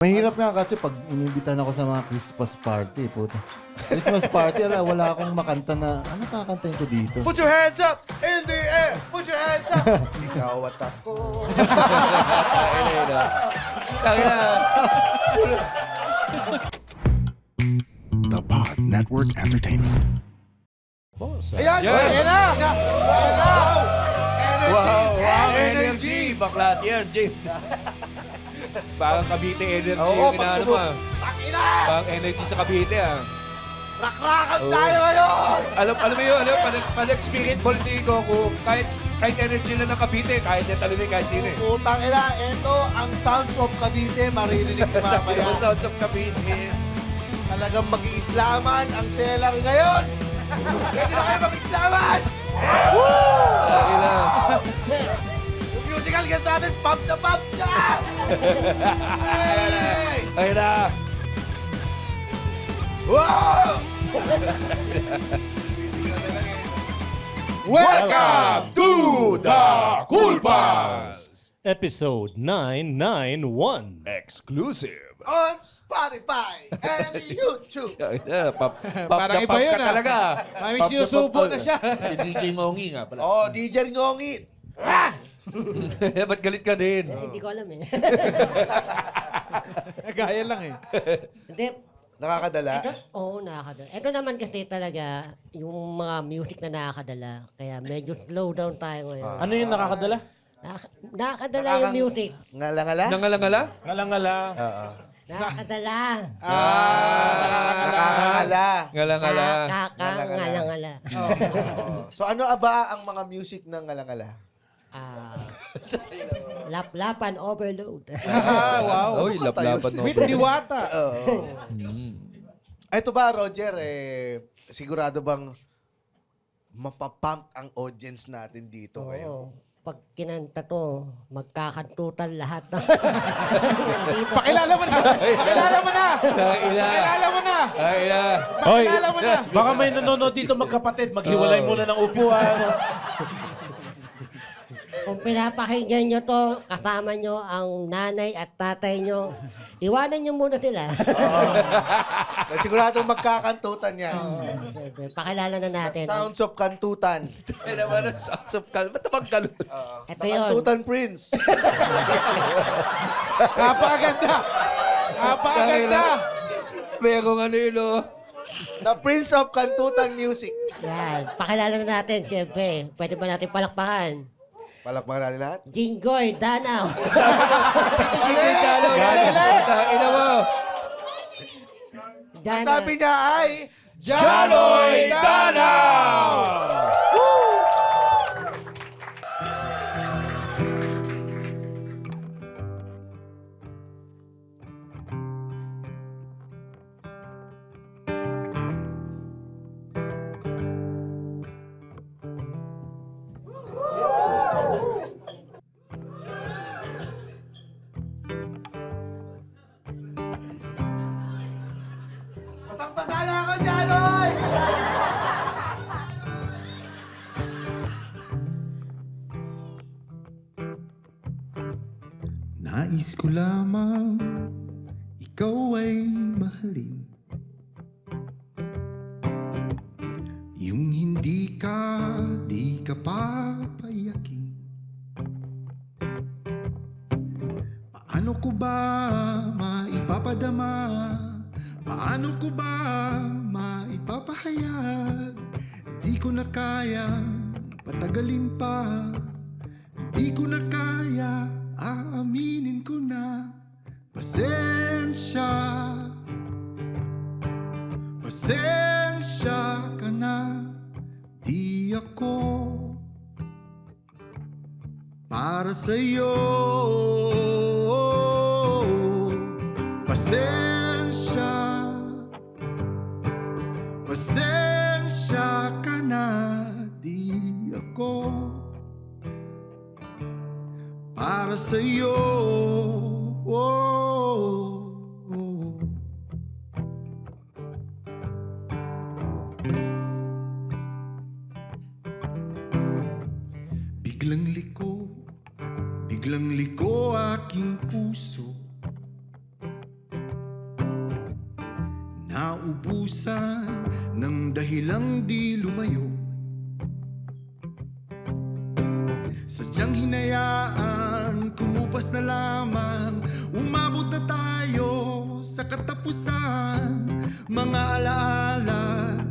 Mahirap nga kasi pag inimbitan ako sa mga Christmas party, puta. Christmas party, wala akong makanta na, ano kakantayin ko dito? Put your hands up in the air! Put your hands up! Ikaw at ako. The Pod Network Entertainment. Ayan! Yan. Ayan na! Wow! Energy! Wow, energy! Baklas yan, James. Parang Cavite energy Oo, yung pag inaano mo. tumut. Takina! Parang energy sa Cavite, ah. Rakrakan tayo ngayon! Alam mo yun, pag spirit ball si Goku, kahit energy lang ng Cavite, kahit niya talaga kahit sino eh. Putang ina, ito ang Sounds of Cavite, maririnig ko mamaya. Yung sounds of Cavite. Talagang mag-iislaman ang seller ngayon! Pwede na kayo mag-islaman! Yung musical guest natin, pump na pump na! Hey! Ayun na. Wow! Welcome to the Cool Pals! Episode 991. Exclusive. On Spotify and YouTube. Parang iba yun, ah. talaga. May sinusubo na siya. Si DJ Ngongi nga pala. Oh, DJ Ngongit. Ba't galit ka din? Hindi ko alam eh. Gaya lang eh. Hindi. Nakakadala? Oo, nakakadala. Ito naman kasi talaga, yung mga music na nakakadala. Kaya medyo slow down tayo ngayon. Ano yung nakakadala? Nakakadala yung music. Ngala-ngala? Nangala-ngala? Ngalangala. Oo. Nakakadala. Nakakangala. Ngala-ngala. Nakakangala-ngala. So ano ba ang mga music ng ngala-ngala? Laplapan overload. Wow. Uy, laplapan no. With diwata. Ito ba, Roger, sigurado bang mapapump ang audience natin dito ngayon? Oo. Pag kinanta to, magkakantutan lahat. Nandito. Pakilala mo na. Pakilala mo na. Pakilala mo na. Ay na. Hoy, Pakilala mo na. baka may nanonood dito magkapatid. Maghiwalay muna ng upuan. Kung pinapakinggan nyo to, kasama nyo ang nanay at tatay nyo, iwanan nyo muna sila. Sigurado magkakantutan yan. Siyempre, pakilala na natin. Sounds of Kantutan. Ay naman ang sounds of kal. Ba't naman kalun? Ito yun. Kantutan Prince. Napakaganda. Napakaganda. Merong ano yun, oh. The Prince of Kantutan Music. Yan. Pakilala na natin, siyempre. Pwede ba natin palakpakan? Palakpakan natin lahat. Jinggoy, Danaw. Ay, dalo yan. Ina mo. Ang Dana. sabi niya ay... Jaloy Danaw! Pasang-pasa na ako, Jaloy! Nais ko lamang ikaw ay mahalin. Yung di ka papayakin. Paano ko ba maipapadama? Paano ko ba maipapahayag? Di ko na kaya patagalin pa. Di ko na kaya, aaminin ko na. Pasensya, pasensya ka na. Di ako para sa'yo. Pasensya, pasensya ka na. Di ako para sa'yo. Biglang liko aking puso. naubusan ng dahilang di lumayo. Sadyang hinayaan, kumupas na lamang, umabot na tayo sa katapusan. Mga alaala,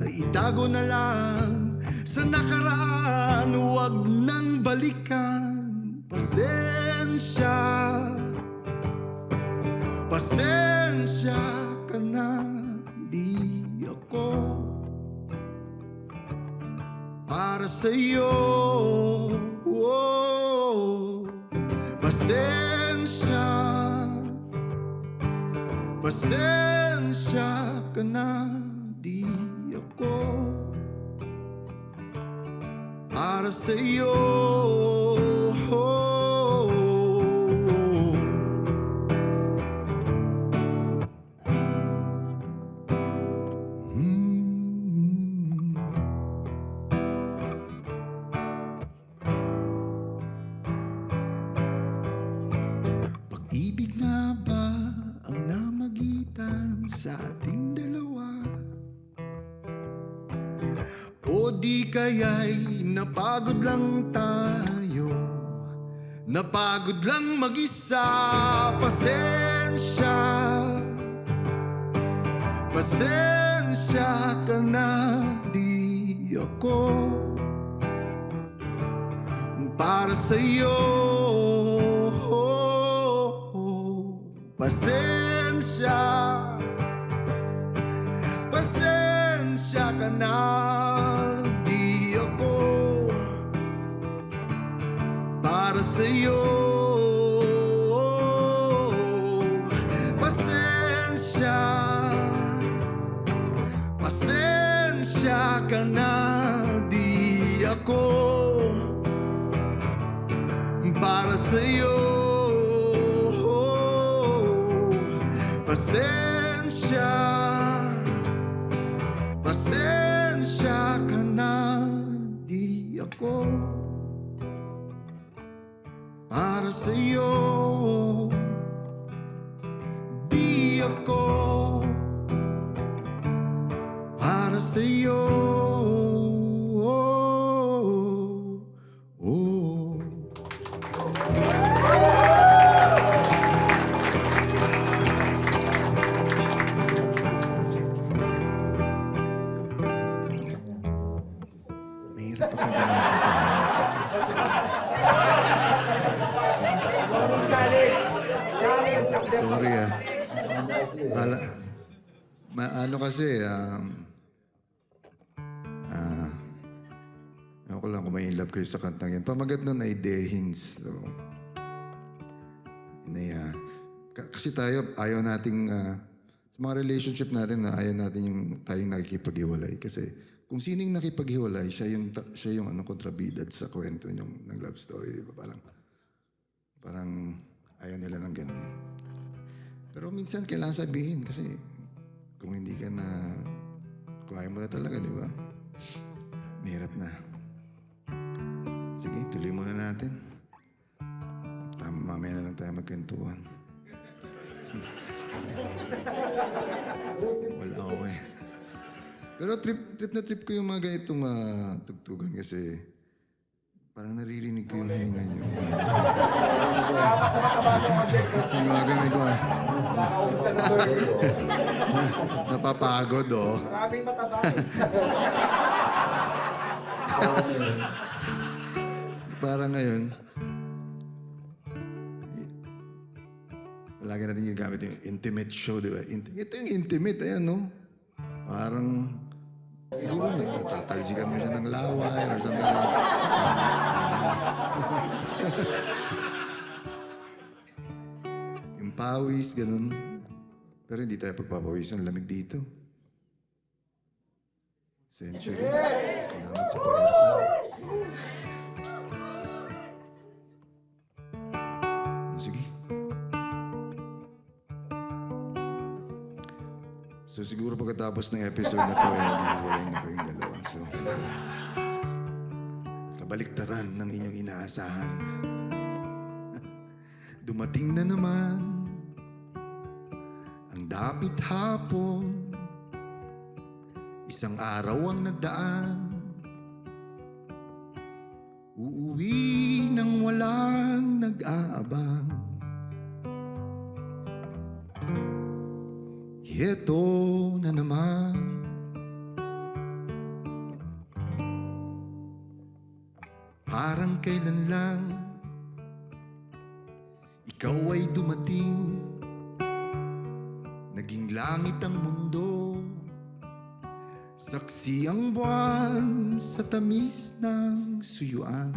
itago na lang sa nakaraan, huwag nang balikan. Pasensya, pasensya ka na, di ako para sa'yo. Oh, pasensya, pasensya ka na, di ako para sa'yo. Pag-ibig nga ba ang namagitan sa ating dalawa? O di kaya'y napagod lang tayo, napagod lang mag-isa? Pasensya, pasensya ka na, di ako para sa'yo. Pasensya, pasensya ka na, di ako para sa'yo. Pasensya, pasensya ka na, di ako para sa'yo. Pasensya, pasensya ka na, di ako para sa'yo. Di ako para sa'yo. Oh. Mahirap pa Sorry ano kasi, ako lang kung may in love kayo sa kantang yan. Pamagat nun ay Dehins. So, kasi tayo, ayaw nating, sa mga relationship natin, ayaw natin yung tayong nakikipaghiwalay. Kasi kung sino yung nakipaghiwalay, siya yung kontrabida sa kwento ng love story. Di ba? Parang ayaw nila ng ganun. Pero minsan kailangan sabihin kasi kung hindi ka na, kung ayaw mo na talaga, di ba? Mahirap na. Sige, tuloy muna natin. Mamaya na lang tayo magkwentuhan. Wala ako eh. Pero trip na trip ko yung mga ganitong tugtugan kasi parang naririnig ko yung hininga nyo. Yung mga ganito napapagod oh. Maraming mataba. Parang ngayon, lagi natin ginagamit yung intimate show, di ba? Ito yung intimate, ayan, no? Parang, siguro nagtatalsikan mo siya ng laway or something like that. Yung pawis, ganun. Pero hindi tayo pagpapawis ng lamig dito. Century. Salamat sa pa-aircon. Sige. So siguro pagkatapos ng episode na to, ay maghihiwalay na kayong dalawa. So, kabaliktaran ng inyong inaasahan. Dumating na naman ang dapit hapon Isang araw ang nagdaan, uuwi nang walang nag-aabang. Ito na naman, parang kailan lang ikaw ay dumating. Naging langit ang mundo, saksi ang buwan sa tamis ng suyuan.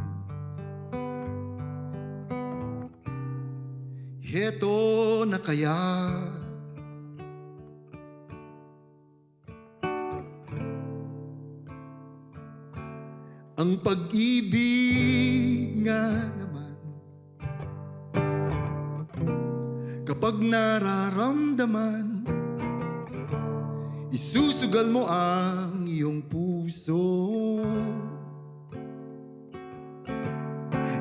Heto na kaya ang pag-ibig nga naman, kapag nararamdaman, isusugal mo ang iyong puso.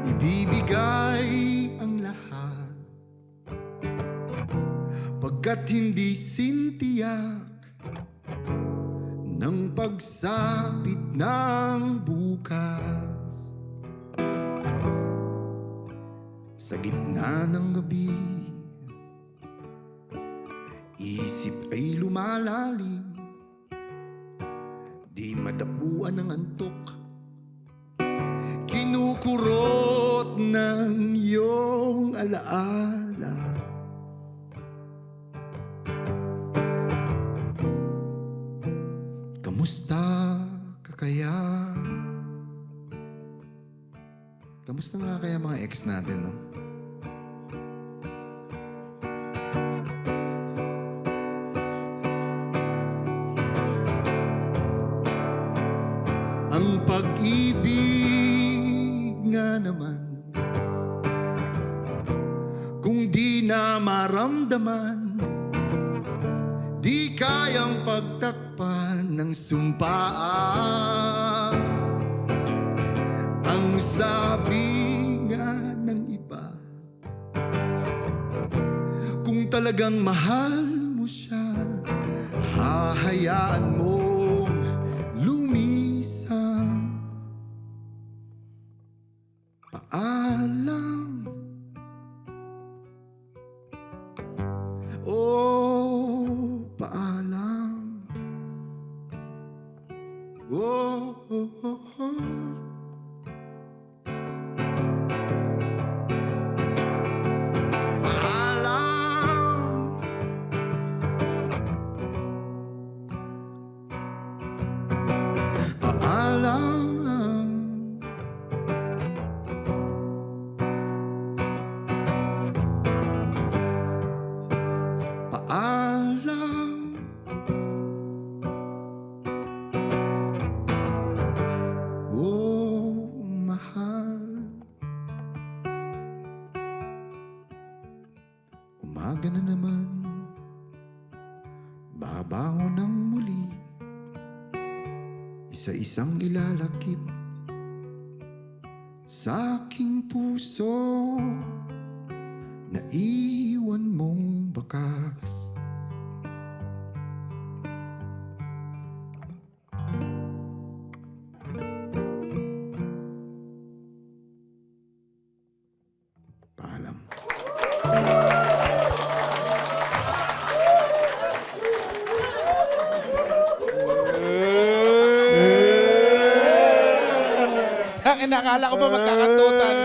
Ibibigay ang lahat, pagkat hindi sintiyak ng pagsapit ng bukas. Sa gitna ng gabi, isip ay lumalalim, di madapuan ng antok, kinukurot ng iyong alaala. Kamusta ka kaya? Kamusta nga kaya mga ex natin, no? Ang pag-ibig nga naman, kung di na maramdaman, di kayang pagtakpan ng sumpaan. Ang sabi nga ng iba, kung talagang mahal mo siya, hahayaan mong lumisan. Paalam, oh, paalam, oh, oh, oh, oh. Paalam, paalam, paalam. Oh, mahal. Umaga na naman, babangon ng muli, isa-isang ilalakip sa aking puso na iwan mong bakas. Paalam. Tangin, nakala ko ba magkakantutan?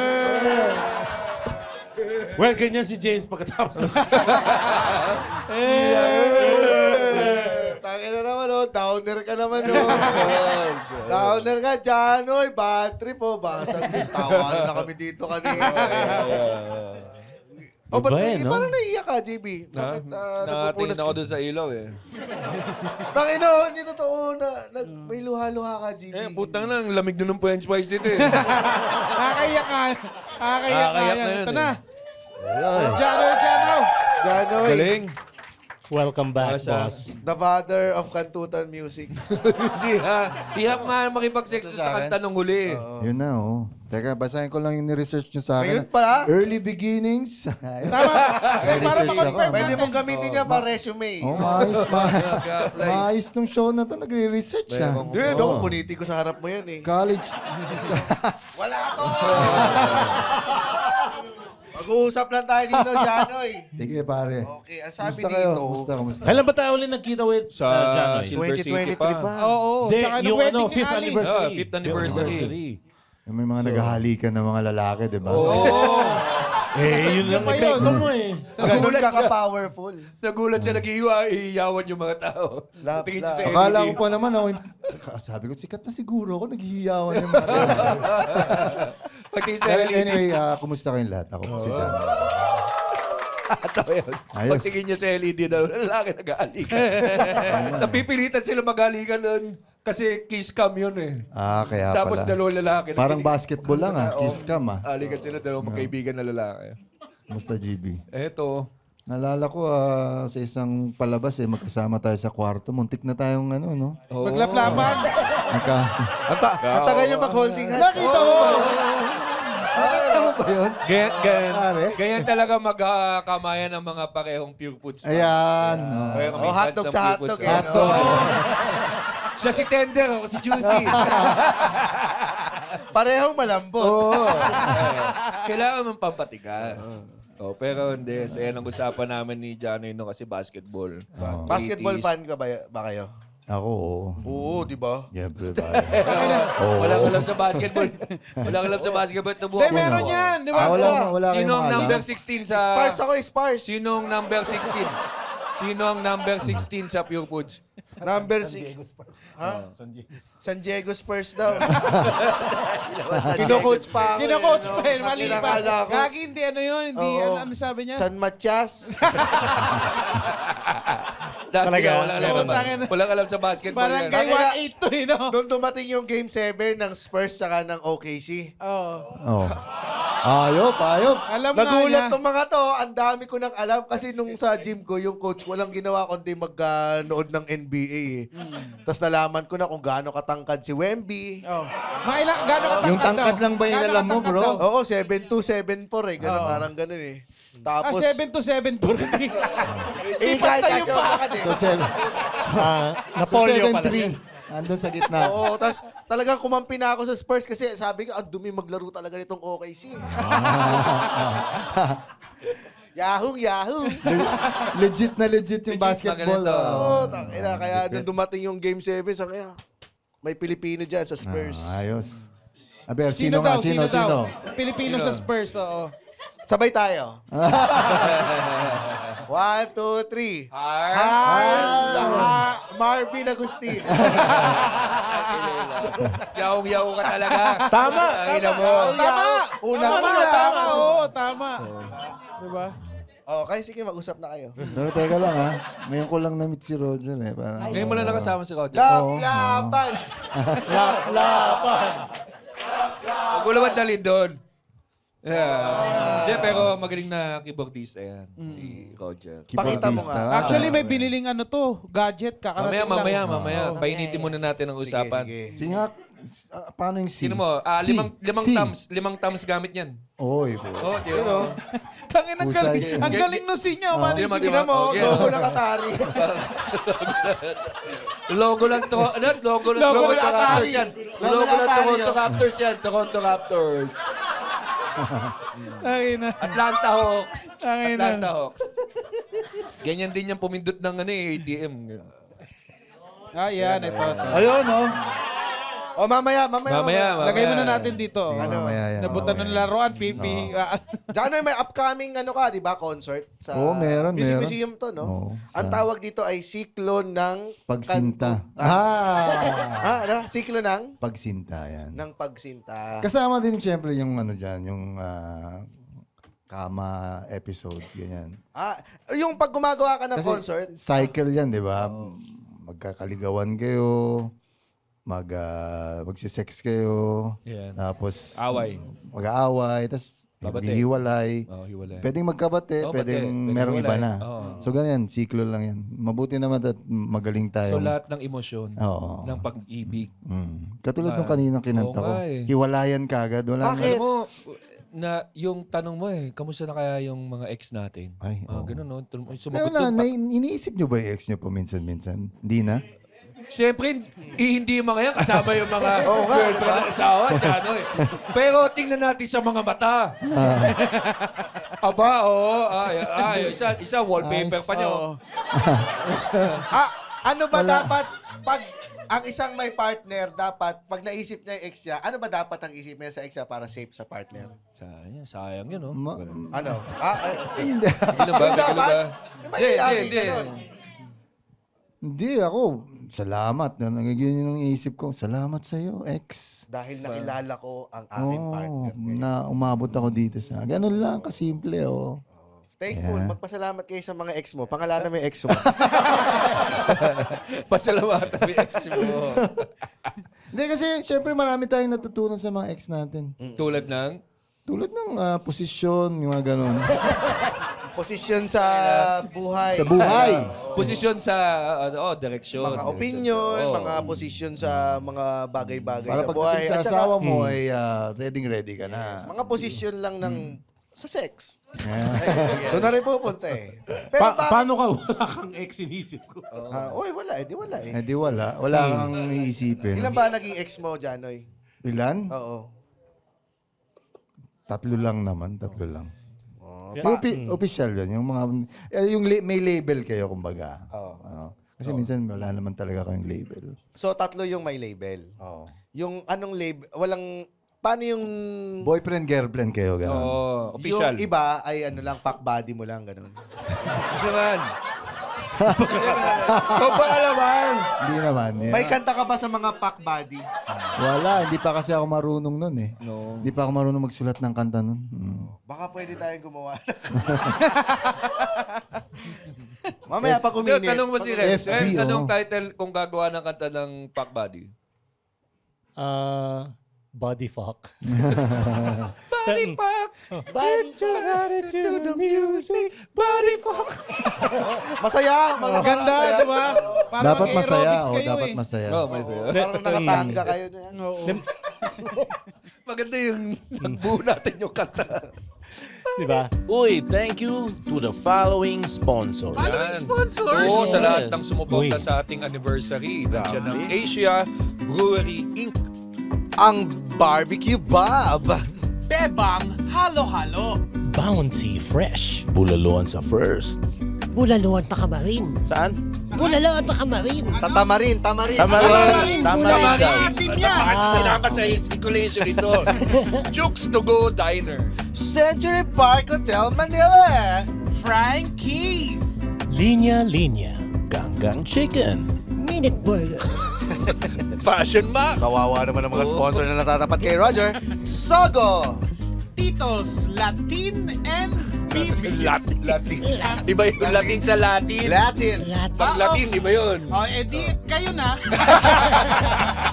Well, ganyan si James pagkatapos ng... Tangin na naman, oh. Downer ka naman, oh. Downer ka, Janoy. Bad trip, oh. Basag din. Tawanan na kami dito kanina. Oh, ba't parang naiiyak ka, JB? Bakit Nakatingin ako doon sa ilaw eh. Tangin na, hindi totoo na may luha-luha ka, JB. Eh, putang na, ang lamig doon ng French fries ito eh. Nakakaiyak ka. Nakakaiyak ka Nakakaiyak yan. na yun Ito eh. na. Jano. Janoy. Galing. Welcome back, Sa- boss. The father of kantutan music. Hindi ha. Ihap nga makipag-sex Sa sa akin? kanta nung huli. Yun na, oh. Teka, basahin ko lang yung ni-research nyo sa akin. Ngayon pala? Early beginnings. Tama. Para research ma-confirm ako. Pwede natin. mong gamitin niya para resume. Oh, maayos, Mag-apply. maayos tong show na to. Nagre-research siya. Meron. Hindi, no, puniti ko sa harap mo yan eh. College. Wala to! Mag-uusap lang tayo dito, Janoy. Sige, pare. Okay, ang sabi Kumusta kayo? dito, Kumusta? Kailan ba tayo ulit nagkita with Sa Janoy? Silver City 2023 pa. pa. Oo. Hindi, Tsaka yung wedding ni 5th Ali. anniversary. 5th anniversary. Yung may mga naghahalikan ng mga lalaki, di ba? Eh, yun lang pa yun. epekto mo eh. Ganun Nagulat ka siya. ka-powerful. Nagulat siya, iiyawan yung mga tao. Lap, Tingin siya sa lap. LED. Akala ko pa naman, ako, sabi ko, sikat na siguro ako, naghihiyawan yung mga tao. Pagtingin sa Pero LED. anyway, kumusta kayong lahat? Ako po si John. Ayos. Pagtingin niya sa LED daw, lalaki nag-aalikan. Napipilitan sila mag-aalikan nun kasi kiss cam yun eh. Kaya Tapos pala. dalawang lalaki. Parang basketball lang kiss cam Alikan sila, dalawang magkaibigan na lalaki. Kumusta GB? Eto. Nalala ko sa isang palabas magkasama tayo sa kwarto. Muntik na tayong no? Oh. Maglaplaban. Nagka... Ang tagal niya mag-holding hands. Nakita mo ba? Ano ba yun? Ganyan talaga magkamayan ng mga parehong pure foods. Ayan. Kaya kami Hotdog fans sa ng hotdog. pure foods. Siya si Tender, ako si Juicy. Parehong malambot. Oo. Kailangan mong pampatigas. Pero hindi. So yan ang usapan namin ni Johnny no kasi basketball. Basketball 80s. fan ka ba kayo? Ako, oo. Oo, di ba? Yeah, pare. Walang alam sa basketball. Walang alam sa basketball. Ito Hindi, meron yan. Di ba? Wala Sino ang kayong number makaalam. 16 sa... Spars ako, Spars. Sino ang number 16? Sino ang number 16 sa Pure Foods? Number 6. Ha? San Diego Spurs daw. Kino-coach pa ako. Kino-coach eh, pa yun. Mali pa. Kinakala ko. Gagi, hindi ano yun. Hindi, Oo. ano sabi niya? San Matias. Talaga? Walang alam sa basketball Parang yan. kay Bakit 1-8 to, no? Doon dumating yung Game 7 ng Spurs saka ng OKC. Oo. Oh. Ayop. Alam nga Nagulat niya. tong mga to, ang dami ko nang alam kasi nung sa gym ko, yung coach ko walang ginawa kundi mag-nood ng NBA eh. Tapos nalaman ko na kung gaano katangkad si Wemby. Oh. Gano'n katangkad Yung tangkad daw? lang ba yung Gano'n alam mo, katangkad bro? daw? Oo, 7'2", 7'4" eh. Ganun, Oo. parang ganun eh. Ah, Tapos, 7 to 7 po rin. kahit kasi lakad eh. So, 7-3. Andun sa gitna. Oo, tapos talagang kumampi na ako sa Spurs kasi sabi ko, ang dumi maglaro talaga nitong OKC. Yahoo! Legit na legit yung Legit, basketball. magaling to. Oo, tangina. Kaya nung dumating yung Game 7, sabi kaya, may Pilipino dyan sa Spurs. Ayos. Aber, Sino sino nga? daw? Sino Sino? daw? Pilipino sa Spurs, oo. Sabay tayo. 1, 2, 3. Marvin Agustin. Yaong-yaong ka talaga. Tama. Tama mo. Tama! Una Tama, una. tama, oo, tama. Diba? Okay, sige, mag-usap na kayo. Pero teka lang Ngayon ko lang na-meet si Roger Parang, Ngayon mo lang nakasama si Roger. Laban! Laban! Huwag mo naman dalhin doon. Yeah. Pero magaling na keyboardista yan. Si Roger. Pakita mo nga. Actually, may biniling gadget, kakarating lang. Mamaya. Painitin muna natin ang usapan. Sige. Sige nga, paano yung C? Sino mo? C. Limang C. thumbs. Limang thumbs gamit yan. Oy, Oh, di ba? Tangin, ang galing. Husay. Ang galing no si niya. Mano Di ba, si di ba? Tingnan mo, Okay. logo ng Atari. Logo lang to. Ano? Logo lang Logo Toronto ng Atari. Raptors yan. Logo Logo ng lang Atari, Toronto oh. Raptors yan. Toronto Raptors. Tangin na. Atlanta Hawks. Tangin na. Atlanta Hawks. Ganyan din yung pumindot ng ATM. Ah, yan. Ito. Ayun, O, mamaya. Lagay mo na natin dito. Mamaya yan. Nabutan ng laruan, pipi. Diyan may upcoming di ba, concert? Sa Oo, meron. Museum to, no? Oo, Ang tawag dito ay Siklo ng... Pagsinta. Siklo ng? Pagsinta, yan. Ng pagsinta. Kasama din siyempre yung dyan, yung kama episodes, ganyan. Yung pag gumagawa ka ng Kasi concert, cycle yan, di ba? Magkakaligawan kayo, magsisex kayo, Yan. tapos Away. mag-aaway, tapos Babate. hiwalay. Hiwalay. Pwedeng magkabate, Oo, pwedeng bate. merong Pwedeng iba na. hiwalay. Oo. So ganyan, siklo lang yan. Mabuti naman at magaling tayo. So lahat ng emosyon, Oo. ng pag-ibig. Katulad nung kaninang kinanta Oo ko. nga eh. Hiwalayan ka agad. Wala Bakit? Alam mo, na yung tanong mo kamusta na kaya yung mga ex natin? Ay, oo. Ganun, no? Pero Sumagot na, doon. iniisip nyo ba yung ex nyo paminsan-minsan? Hindi na? Siyempre, hindi yung mga yan. Kasama yung mga girlfriend at asawa. Ano, eh. Pero tingnan natin sa mga mata. Aba, oo. Isa wallpaper pa niyo. Ano ba dapat, pag ang isang may partner, dapat, pag naisip niya yung ex niya, ano ba dapat ang isip niya sa ex niya para safe sa partner? Sayang yun, no? Ano? Hindi. Ganun ba? Ganun ba? Di ba yung lagi Hindi. ganun? Hindi ako. Salamat. Yun yung isip ko. Salamat sa'yo, ex. Dahil nakilala ko ang aking partner. Na umabot ako dito sa... Ganun lang, kasimple, oh. Thankful. Magpasalamat kayo sa mga ex mo. Pangalanan mo yung ex mo. Pasalamatan mo yung ex mo. Hindi kasi, syempre marami tayong natutunan sa mga ex natin. Tulad ng? Tulad ng posisyon, yung mga ganun. Posisyon sa buhay. Sa buhay. Posisyon sa direksyon. Mga opinion, mga posisyon sa mga bagay-bagay Para sa buhay. pagdating sa At saka, asawa mo ay ready ka na. mga posisyon lang ng sa sex. Doon na rin pupunta eh. Pero bakit? Paano ka wala kang ex inisip ko? Uy, wala eh. Di wala eh. Eh di wala. Wala kang iisipin. Ilan ba naging ex mo, Janoy? Ilan? Oo. 3 lang naman. 3 lang. Oh, Official yun. Yung mga... may label kayo, kumbaga. Oo. Kasi minsan wala naman talaga kayong label. So, 3 yung may label. Oo. Yung anong label, walang, paano yung, Boyfriend, girlfriend kayo, gano'n. Oo, official. yung iba ay ano lang, fuck body mo lang, ganun. Naman. So, paalaman. Hindi naman. Yeah. May kanta ka ba sa mga fuck body? Wala. Hindi pa kasi ako marunong nun eh. No. Hindi pa ako marunong magsulat ng kanta nun. Baka pwede tayong gumawa. Mamaya pag uminit. Tanong mo si Rex. FB, Rex, anong oh. title kung gagawa ng kanta ng Pac Body? Body fuck. Body Pac! Body To the music, Body Fuck! Masaya. Maganda, di ba? Para Dapat masaya. mag-aerobics Oh, kayo dapat eh. masaya. Oh, may sayo. Parang nakatanga kayo na yan. Maganda yung nagbuo natin yung kanta. Diba? Uy, thank you to the following sponsors. Yan. Sponsors! Oo, sa lahat ng sumuporta Uy. sa ating anniversary. Nandiyan ng Asia Brewery Inc. Ang Barbecue Bob. Bebang halo-halo. Bounty Fresh. Bulaluan sa first. Bulaluan pa kamarin. Saan? Bulaluan pa kamarin. Tamarin. Tamarin. Maasim yan. Sinama sa circulation ito. Jukes to Go Diner. Century Park Hotel, Manila. Frankie's. Linya Linya. Ganggang Chicken. Minute burger. Passion Max. Kawawa naman ang mga sponsor na natatapat kay Roger. Sogo. Titos Latin and BB. Latin. Latin. Iba yung Latin sa Latin. Latin. Pag Latin, iba yun. O, edi kayo na.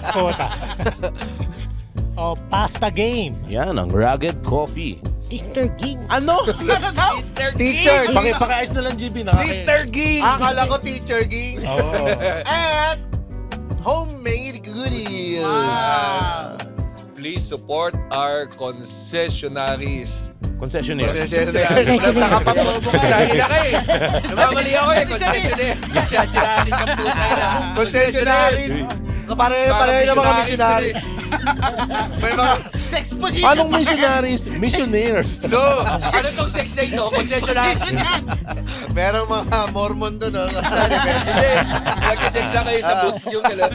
Kota. Pasta game. Yan ang Rugged Coffee. Sister Ging. Ano? Sister Teacher. Ging. Pakiayos na lang, GB. Sister Ging. Akala ko Teacher Ging. And homemade goodies. Please support our concessionaries. Concessionaire. Saka pa promo ka. Dahil na kayo. Namamali ako eh. Concessionaire. Concessionaries ang puta na. Concessionaries. Pareho na mga missionaries. May mga... Sex position. Anong missionaries? Missionaires. No. Ano tong sex na ito? Concessionaries. Merong mga Mormon doon. Oh. Hindi. Nag-sex lang kayo sa boot yung gano'n.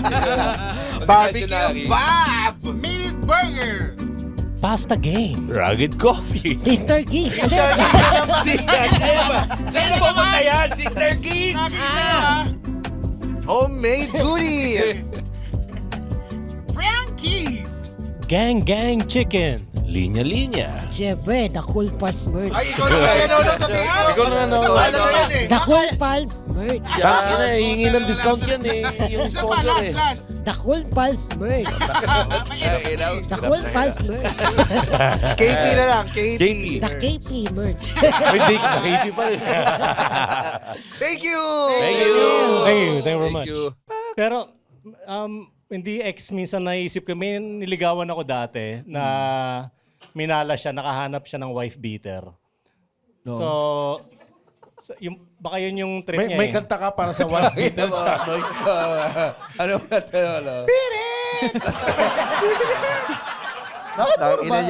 Barbecue Bob. Minute burger. Pasta game. Rugged Coffee. Sister Ging. Teacher Ging na naman. Sister Ging. Saan po punta yan? Sister Ging. Lagi sa'yo ha. Homemade goodies. Frankie's. Gang Gang Chicken. Linya Linya. Siyempre, The Cool Pals merch. Ay, ikaw na kaya na sabihin ko. Ikaw na Sa wala na yan eh. The Cool Pals merch. Tangin na, hihingi ng discount yan eh. Yung sponsor eh. The Cool Pals merch. The Cool Pals merch. KP na lang, KP. The KP merch. May date na KP pa rin. Thank you! Thank you. Thank you very Thank much. you. Pero, hindi minsan naisip ko, may niligawan ako dati na minala siya, nakahanap siya ng wife beater. So, baka yun yung trip niya May eh. kanta ka para sa one beater, Chanoy. Ano ba ito?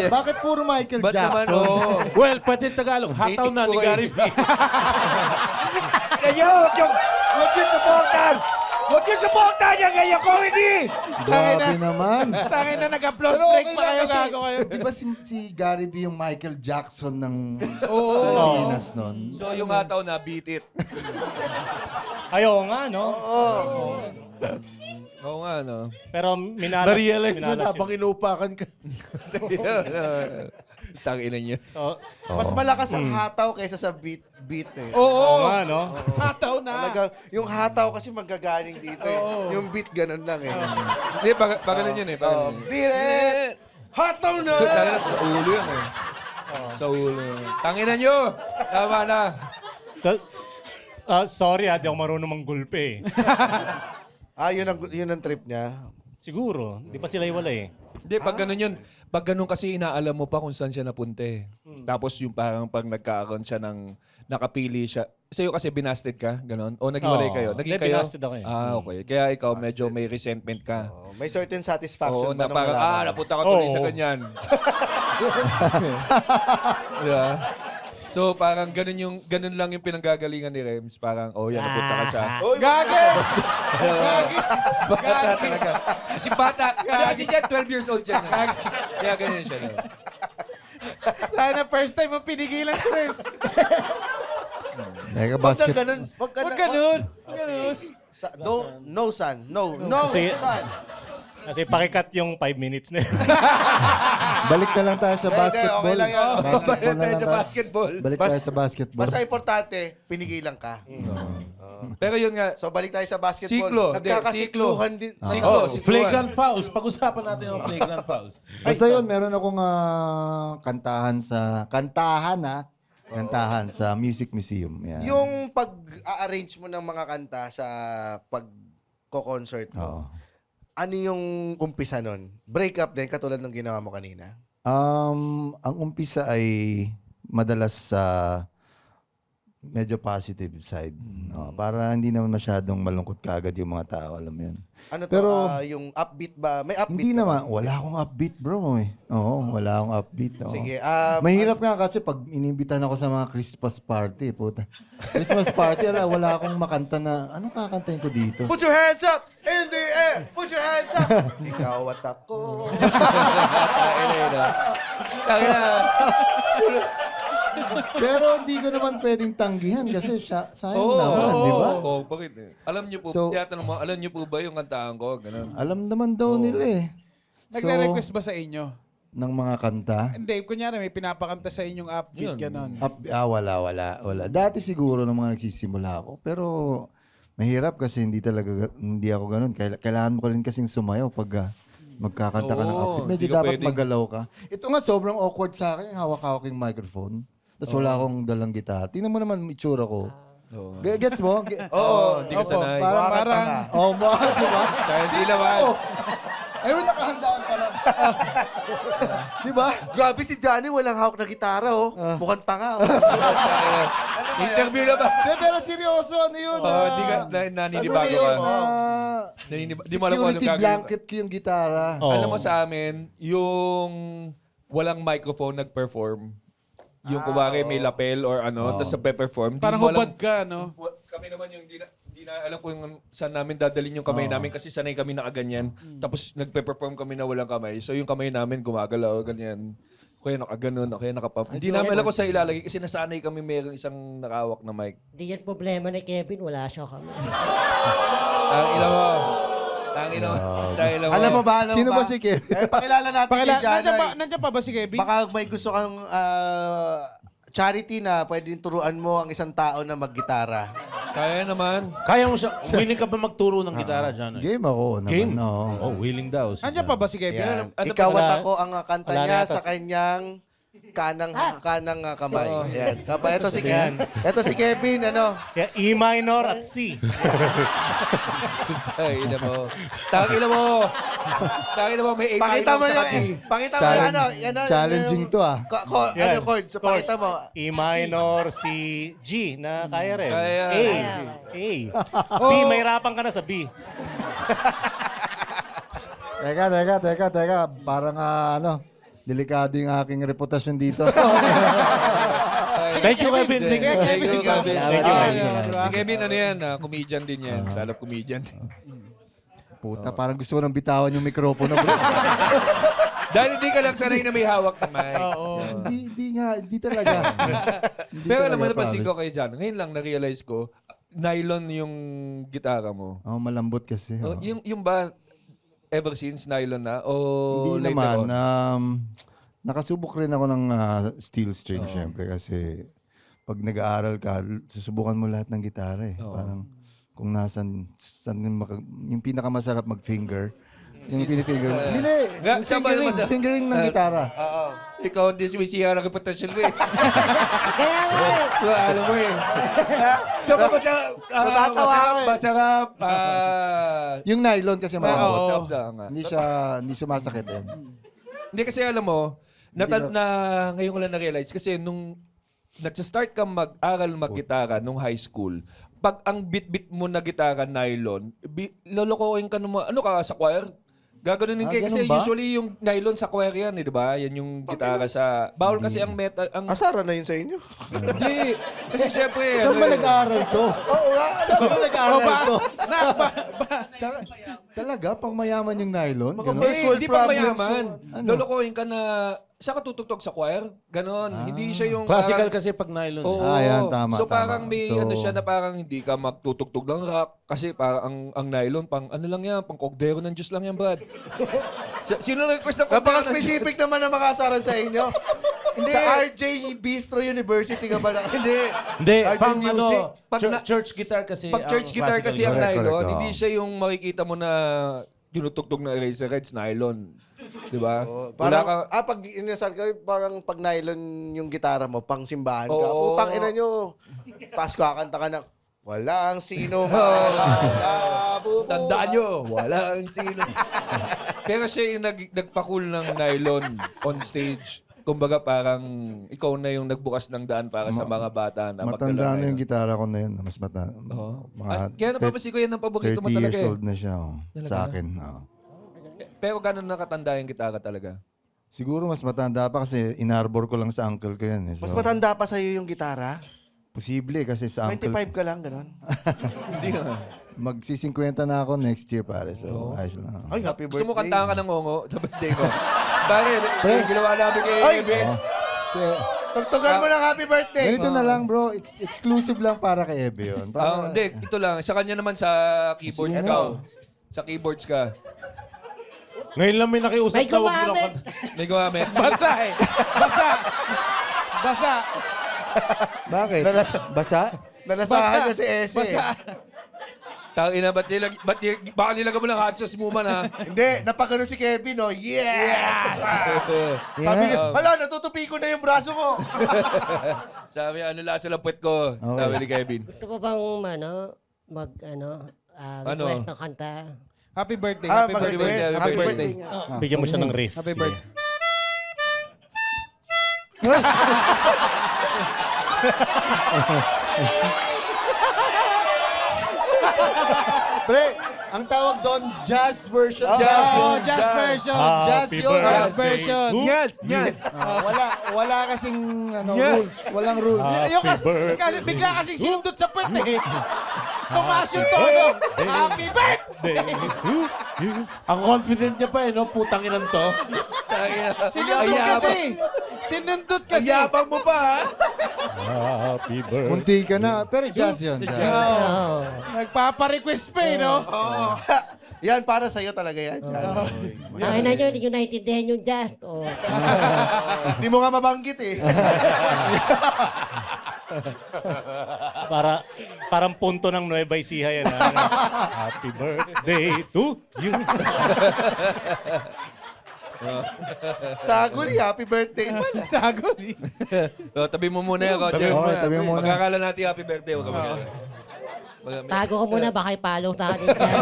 Bakit puro Michael Ba't naman, Jackson? oh? Well, pwede Tagalog. Hataw na ni Gary V. Kayo, huwag yung supportan! Huwag yung supportan yung ganyan comedy! Grabe naman. Tangin na nag-applause Pero break okay pa lang kayo, kasi, gago kayo. di ba si Gary V yung Michael Jackson ng Pilipinas nun? So yung hataw na, beat it. Ayaw nga, no? Oo nga, no? Pero minalas. Na-realize mo minalas na habang inuupakan ka. Tanginan niyo. Mas malakas ang hataw kaysa sa beat eh. Oo nga, no? Hataw na. Talaga, yung hataw kasi magagaling dito eh. Yung beat ganun lang eh. Hindi, pa ganun yun eh. Beat it! Hataw na! Tanginan, sa ulo yan eh. Sa ulo. Tanginan niyo! Tama na. Sorry di ako marunong manggulpe eh. Yun ang trip niya. Siguro, di pa sila iwalay eh. Hindi, pag ganun yun, pag ganun kasi inaalam mo pa kung saan siya napunta eh. Tapos yung parang pag nagkakaroon siya ng nakapili siya. Sa'yo kasi binasted ka, ganun? O naghiwalay Oo. kayo? Naging Hindi, kayo? binasted ako eh. Okay. Kaya ikaw medyo may resentment ka. May certain Oo, satisfaction na ba nung parang, malaman mo? napunta ka tuloy sa Oo. ganyan. Diba? So parang ganun lang yung pinanggagalingan ni Rems. Parang, yan, napunta ka sa... Gagi! Bata talaga. Kasi bata. Kasi dyan, 12 years old dyan. Kaya ganyan siya. No? Sana first time mo pinigilan si Rems. Teka, Huwag basket. ka ganun. Huwag ganun. No, son. No, Kasi- son. Kasi pakikat yung 5 minutes na yun. Balik na lang tayo sa Hindi, basketball. okay lang yan. Basketball na Tayo lang sa tayo. basketball. Balik tayo sa basketball. Basta importante, pinigilan ka. Pero yun nga, So balik tayo sa basketball. Siklo. Nagkakasikluhan din. Siklo. Flagrant fouls. Pag-usapan natin ang flagrant fouls. Basta yun, meron akong kantahan sa Music Museum. Yan. Yung pag-arrange mo ng mga kanta sa pag-concert Oo. mo, ano yung umpisa nun? Break up din, katulad ng ginawa mo kanina? Ang umpisa ay madalas sa medyo positive side. Para hindi naman masyadong malungkot kaagad yung mga tao, alam mo yun. Ano to, Pero- yung upbeat ba? May upbeat Hindi ka naman, ba? wala akong upbeat bro eh. Oo, wala akong upbeat. Oo. Sige. Mahirap nga kasi pag inimbitan ako sa mga Christmas party, puta. Christmas party, wala akong makanta na, anong kakantahin ko dito? Put your hands up in the air! Put your hands up! Ikaw at ako. Pero hindi ko naman pwedeng tanggihan kasi sayang Oo, naman, di ba? Oo, bakit eh? Alam niyo po, So- tinatanong mo, alam niyo po ba yung kantahan ko? Ganun. Alam naman daw nila eh. Nagre-request ba sa inyo? Ng mga kanta? Hindi, kunyari may pinapakanta sa inyong upbeat, ganon. Wala. Dati siguro nung mga nagsisimula ako. Pero mahirap kasi hindi ako ganun. Kailangan mo ko rin kasing sumayaw pag magkakanta ka ng Oo, upbeat. Medyo hindi ka dapat pwedeng- magalaw ka. Ito nga sobrang awkward sa akin. Hawak-hawak yung microphone. Tapos wala akong dalang gitara. Tingnan mo naman yung itsura ko. Oo. Gets mo? Oo. Hindi ka sanay. Parang, Di ba? Kaya hindi naman. Ayun, nakahandaan pa lang. Di ba? Grabe si Johnny, walang hawak na gitara, oh. Mukhang tanga, oh. Interview na ba? Pero seryoso, ano yun? Hindi ka, naninibago Ano yun, ka. Di mo alam kung anong security gagawin. blanket ko yung gitara. Oo. Alam mo sa amin, yung walang microphone nag-perform, yung kumari may lapel or ano, tapos nagpe-perform. parang di mo alam- hubad ka, no? Kami naman yung hindi na alam kung saan namin dadalhin yung kamay namin kasi sanay kami nakaganyan. Tapos nagpe-perform kami na walang kamay. So yung kamay namin gumagalaw, ganyan. Kaya nakaganon, kaya nakapump. Hindi namin alam kung saan ilalagay kasi nasanay kami mayroong isang nakawak na mic. Hindi yan problema ni Kevin, wala siya kami. Ang ila mo. Ang ila mo. Dahil Alam mo ba? Sino ba si Kevin? Pakilala natin kay Johnny. Nandiyan pa ba si Kevin? Baka may gusto kang charity na pwedeng turuan mo ang isang tao na maggitara. Kaya naman. Kaya mo siya, willing ka ba magturo ng gitara, John? Game ako naman. Game? No. Oh, willing daw. Andiyan pa ba si Kevin? Yan. Ano Ikaw ba at sa- ako ang kanta Wala na niya yata sa kanyang kanang kamay. Yan. Ito si Kevin. Ito si Kevin, ano? Kaya E minor at C. Ay, ina mo. Tangina mo. Tangina mo, may A Pakita mo sa yung, kati. pakita mo Challenge- ano, yan ang- challenging to, ah. Ano yung chord? So, pakita mo. E minor, C, G na kaya rin. Kaya. A. B, may hirapan ka na sa B. Teka. Parang delikado yung aking reputasyon dito. Thank you, Kevin. Thank you, Kevin. Thank you, Si Kevin, ano yan? Comedian din yan. Salap comedian. Puta, parang gusto ko nang bitawan yung mikropono, bro. Dahil hindi ka lang sanay na may hawak na mic. Hindi talaga. Hindi Pero alam mo, talaga, napansin ko promise. kay John, ngayon lang na-realize ko, nylon yung gitara mo. Oh, malambot kasi. Oh, yung ba, ever since nylon na? O Hindi later naman. on? Nakasubok rin ako ng steel string, syempre. Kasi pag nag-aaral ka, susubukan mo lahat ng gitara eh. Parang kung saan yung pinakamasarap mag-finger. Yung pinifinger. Hindi. Yung Saan ba fingering, masarap? fingering ng gitara. Ikaw, dismisiya ng reputasyon mo eh. Kaya nga eh. Alam mo eh. So, Natatawa ako eh. masarap, Yung nylon kasi malambot. masarap nga. Hindi sumasakit eh. Hindi kasi alam mo, ngayon ko lang na-realize, kasi nung nag-start ka mag-aral mag-gitara nung high school, pag ang bit-bit mo na gitara nylon, lolokohin ka nung ano ka sa choir? Gaganunin kayo kasi ganun ba? usually yung nylon sa choir yan, eh, di ba? Yan yung gitara sa... Bawal kasi ang metal... Asara na yun sa inyo. Hindi. Kasi syempre... Saan ba nag-aaral to? Oo nga. Saan ba nag-aaral to? Na, Talaga? Pang mayaman yung nylon? Mga Ganon? first world Hindi pa problems. mayaman. Ano? Lolokohin ka na... Saan ka tutugtog sa choir? Ganon. Hindi siya yung... Classical parang- kasi pag nylon. Oo. Yan, tama, So tama. parang may So- ano siya na parang hindi ka magtutugtog ng rock kasi parang ang nylon pang ano lang yan, pang kogdero ng Diyos lang yan, Brad. Sino nag-request ng kogdero ng Napaka-specific Diyos? naman ang makasaran sa inyo. Hindi. Sa RJ Bistro University ka ba na? Hindi. Hindi, Art pang and music. ano, church guitar kasi. Pag church guitar kasi ang Correct, nylon, correct, hindi oo. siya yung makikita mo na tinutugtog na Eraserheads, nylon. Di ba? Parang, pag inasal ka, parang pag nylon yung gitara mo, pang simbahan ka. Oo. Putang ina nyo. Tapos kakanta ka ng, walang sino man ang nabubuhay. Tandaan nyo, walang sino. Pero siya yung nagpakul ng nylon on stage. Kumbaga parang ikaw na yung nagbukas ng daan para sa mga bata na Matanda na magdala yung nylon. gitara ko na yun. Mas matanda. Oo. Mga Kaya napapansin ko yan ang paborito 30 mo talaga years eh. old na siya. Sa akin. Pero gano'n nakatanda yung gitara talaga? Siguro mas matanda pa kasi inarbor ko lang sa uncle ko yan. Mas matanda pa sa'yo yung gitara? Posible kasi sa uncle. 25 ka lang, gano'n? Hindi na. Magsi-50 na ako next year pare. So, ayos lang. Ay, happy birthday. Gusto mo kantahan ka ng ngongo sa birthday ko? Bakit? Yung ginawa namin kay Ay! Eben. Kasi, Tugtugan mo ng happy birthday. ganito na lang bro. Exclusive lang para kay Ebe yun. Para, Hindi, ito lang. Sa kanya naman sa keyboard Sige, ka. ano? Sa keyboards ka. Ngayon lang may nakiusap May na wag mo lang gumamit. May gumamit. basa eh. Basa. Bakit? Basa? Nalasahan na si Ese. Basa. Tangina, baka nilagay mo ng hot sauce mo man ha? Hindi, napagano si Kevin, oh. Yes! Sabi niya, hala, natutupi ko na yung braso ko. Sabi, ano lasa ng puwet ko? Okay. Sabi ni Kevin. Gusto mo bang, request ng kanta? Happy birthday. Ah, Happy birthday. mag-request. Happy birthday. Bigyan mo siya ng riff. Happy birthday. Pre, ang tawag doon, jazz version. Oh, Jazz. jazz version. Jazz yun. Jazz version. Yes, yes. Wala kasing Yeah. rules. Walang rules. Yung kasi bigla kasing sinundot sa puwet eh. Tumaas yung tono. Happy birthday! Ang confident niya pa eh, no? Putang inan to. Sinundot kasi. Sinundot Ang kasi. yabang mo pa ha? Happy birthday. Munti ka na. Pero jazz yun. Jazz. Oo. Nagpapa-request pa eh, no? Yan, para sa'yo talaga yan. Ay na yun, hindi nyo naintindihan yung jazz. Oh. Hindi mo nga mabanggit eh. Parang punto ng Nueva Ecija yan. Happy birthday to you. Sagol, happy birthday pala. Sagol. So, tabi mo muna yan, Roger. Okay, tabi mo muna. Pagkakala natin happy birthday. Huwag ka mag- Tago ko muna, baka ipalo tayo dyan.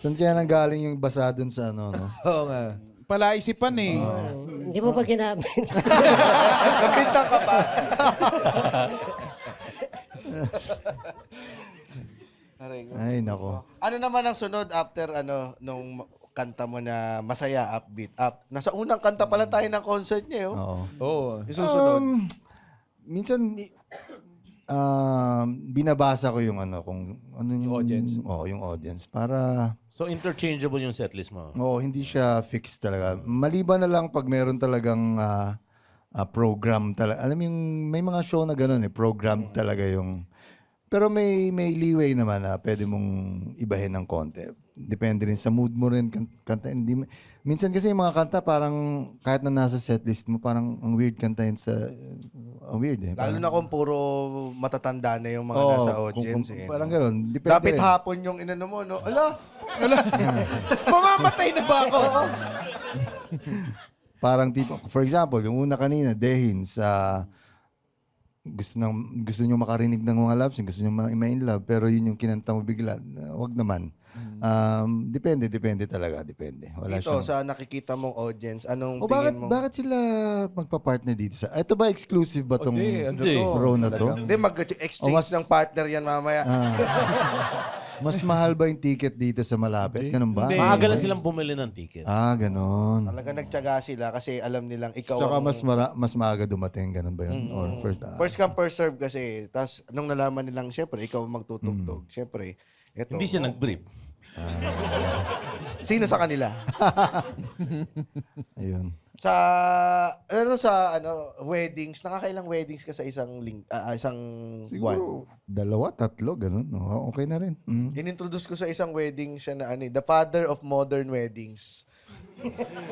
Saan kaya nanggaling yung basa dun sa ano, no? Oo nga. Palaisipan eh. Hindi mo pa ginamit. Nabintang ka pa. Aray ko. Ay, nako. Ano naman ang sunod after nung kanta mo na masaya, upbeat, up? Nasa unang kanta pala tayo ng concert niya, Oo. Oo. Yung susunod. Minsan, binabasa ko yung ano, kung ano yung audience? Oo, yung audience. Para, So interchangeable yung setlist mo. hindi siya fixed talaga. Maliban na lang pag meron talagang program talaga. Alam mo yung, may mga show na gano'n program talaga yung, pero may leeway naman na pwede mong ibahin ng konti. Depende rin sa mood mo rin kanta. Minsan kasi yung mga kanta parang kahit na nasa setlist mo parang ang weird kantahin sa ang weird eh. Lalo na kung puro matatanda na yung mga Oo, nasa audience. parang gano'n. Depende Dapat rin. hapon yung inano mo, no? Ala! Mamamatay na ba ako? Parang tipo, for example, yung una kanina, Dehin sa gusto niyo makarinig ng mga love song, gusto niyo ma-in love, pero yun yung kinanta mo bigla. Wag naman. Depende talaga, depende. Wala Dito, siyang... sa nakikita mong audience, anong O bakit, tingin mo? bakit sila magpa-partner dito sa... Ito ba exclusive ba tong Hindi, row na to? Hindi, mag-exchange O mas- ng partner yan mamaya. Mas mahal ba yung ticket dito sa malapit? Ganun ba? Hindi. Maaga lang silang bumili ng ticket. Ganun. Talaga nagtyaga sila kasi alam nilang ikaw Tsaka ang... mas maaga dumating, ganun ba yun? Or first... First come, first serve kasi. Tapos, nung nalaman nilang, syempre, ikaw ang magtutugtog. Syempre, eto. Hindi siya nag-brief. Sino sa kanila? Ayun. sa weddings, nakakailang weddings ka sa isang isang buwan? Siguro, 2, 3, ganun. No? Okay na rin. Inintroduce ko sa isang wedding siya na the father of modern weddings.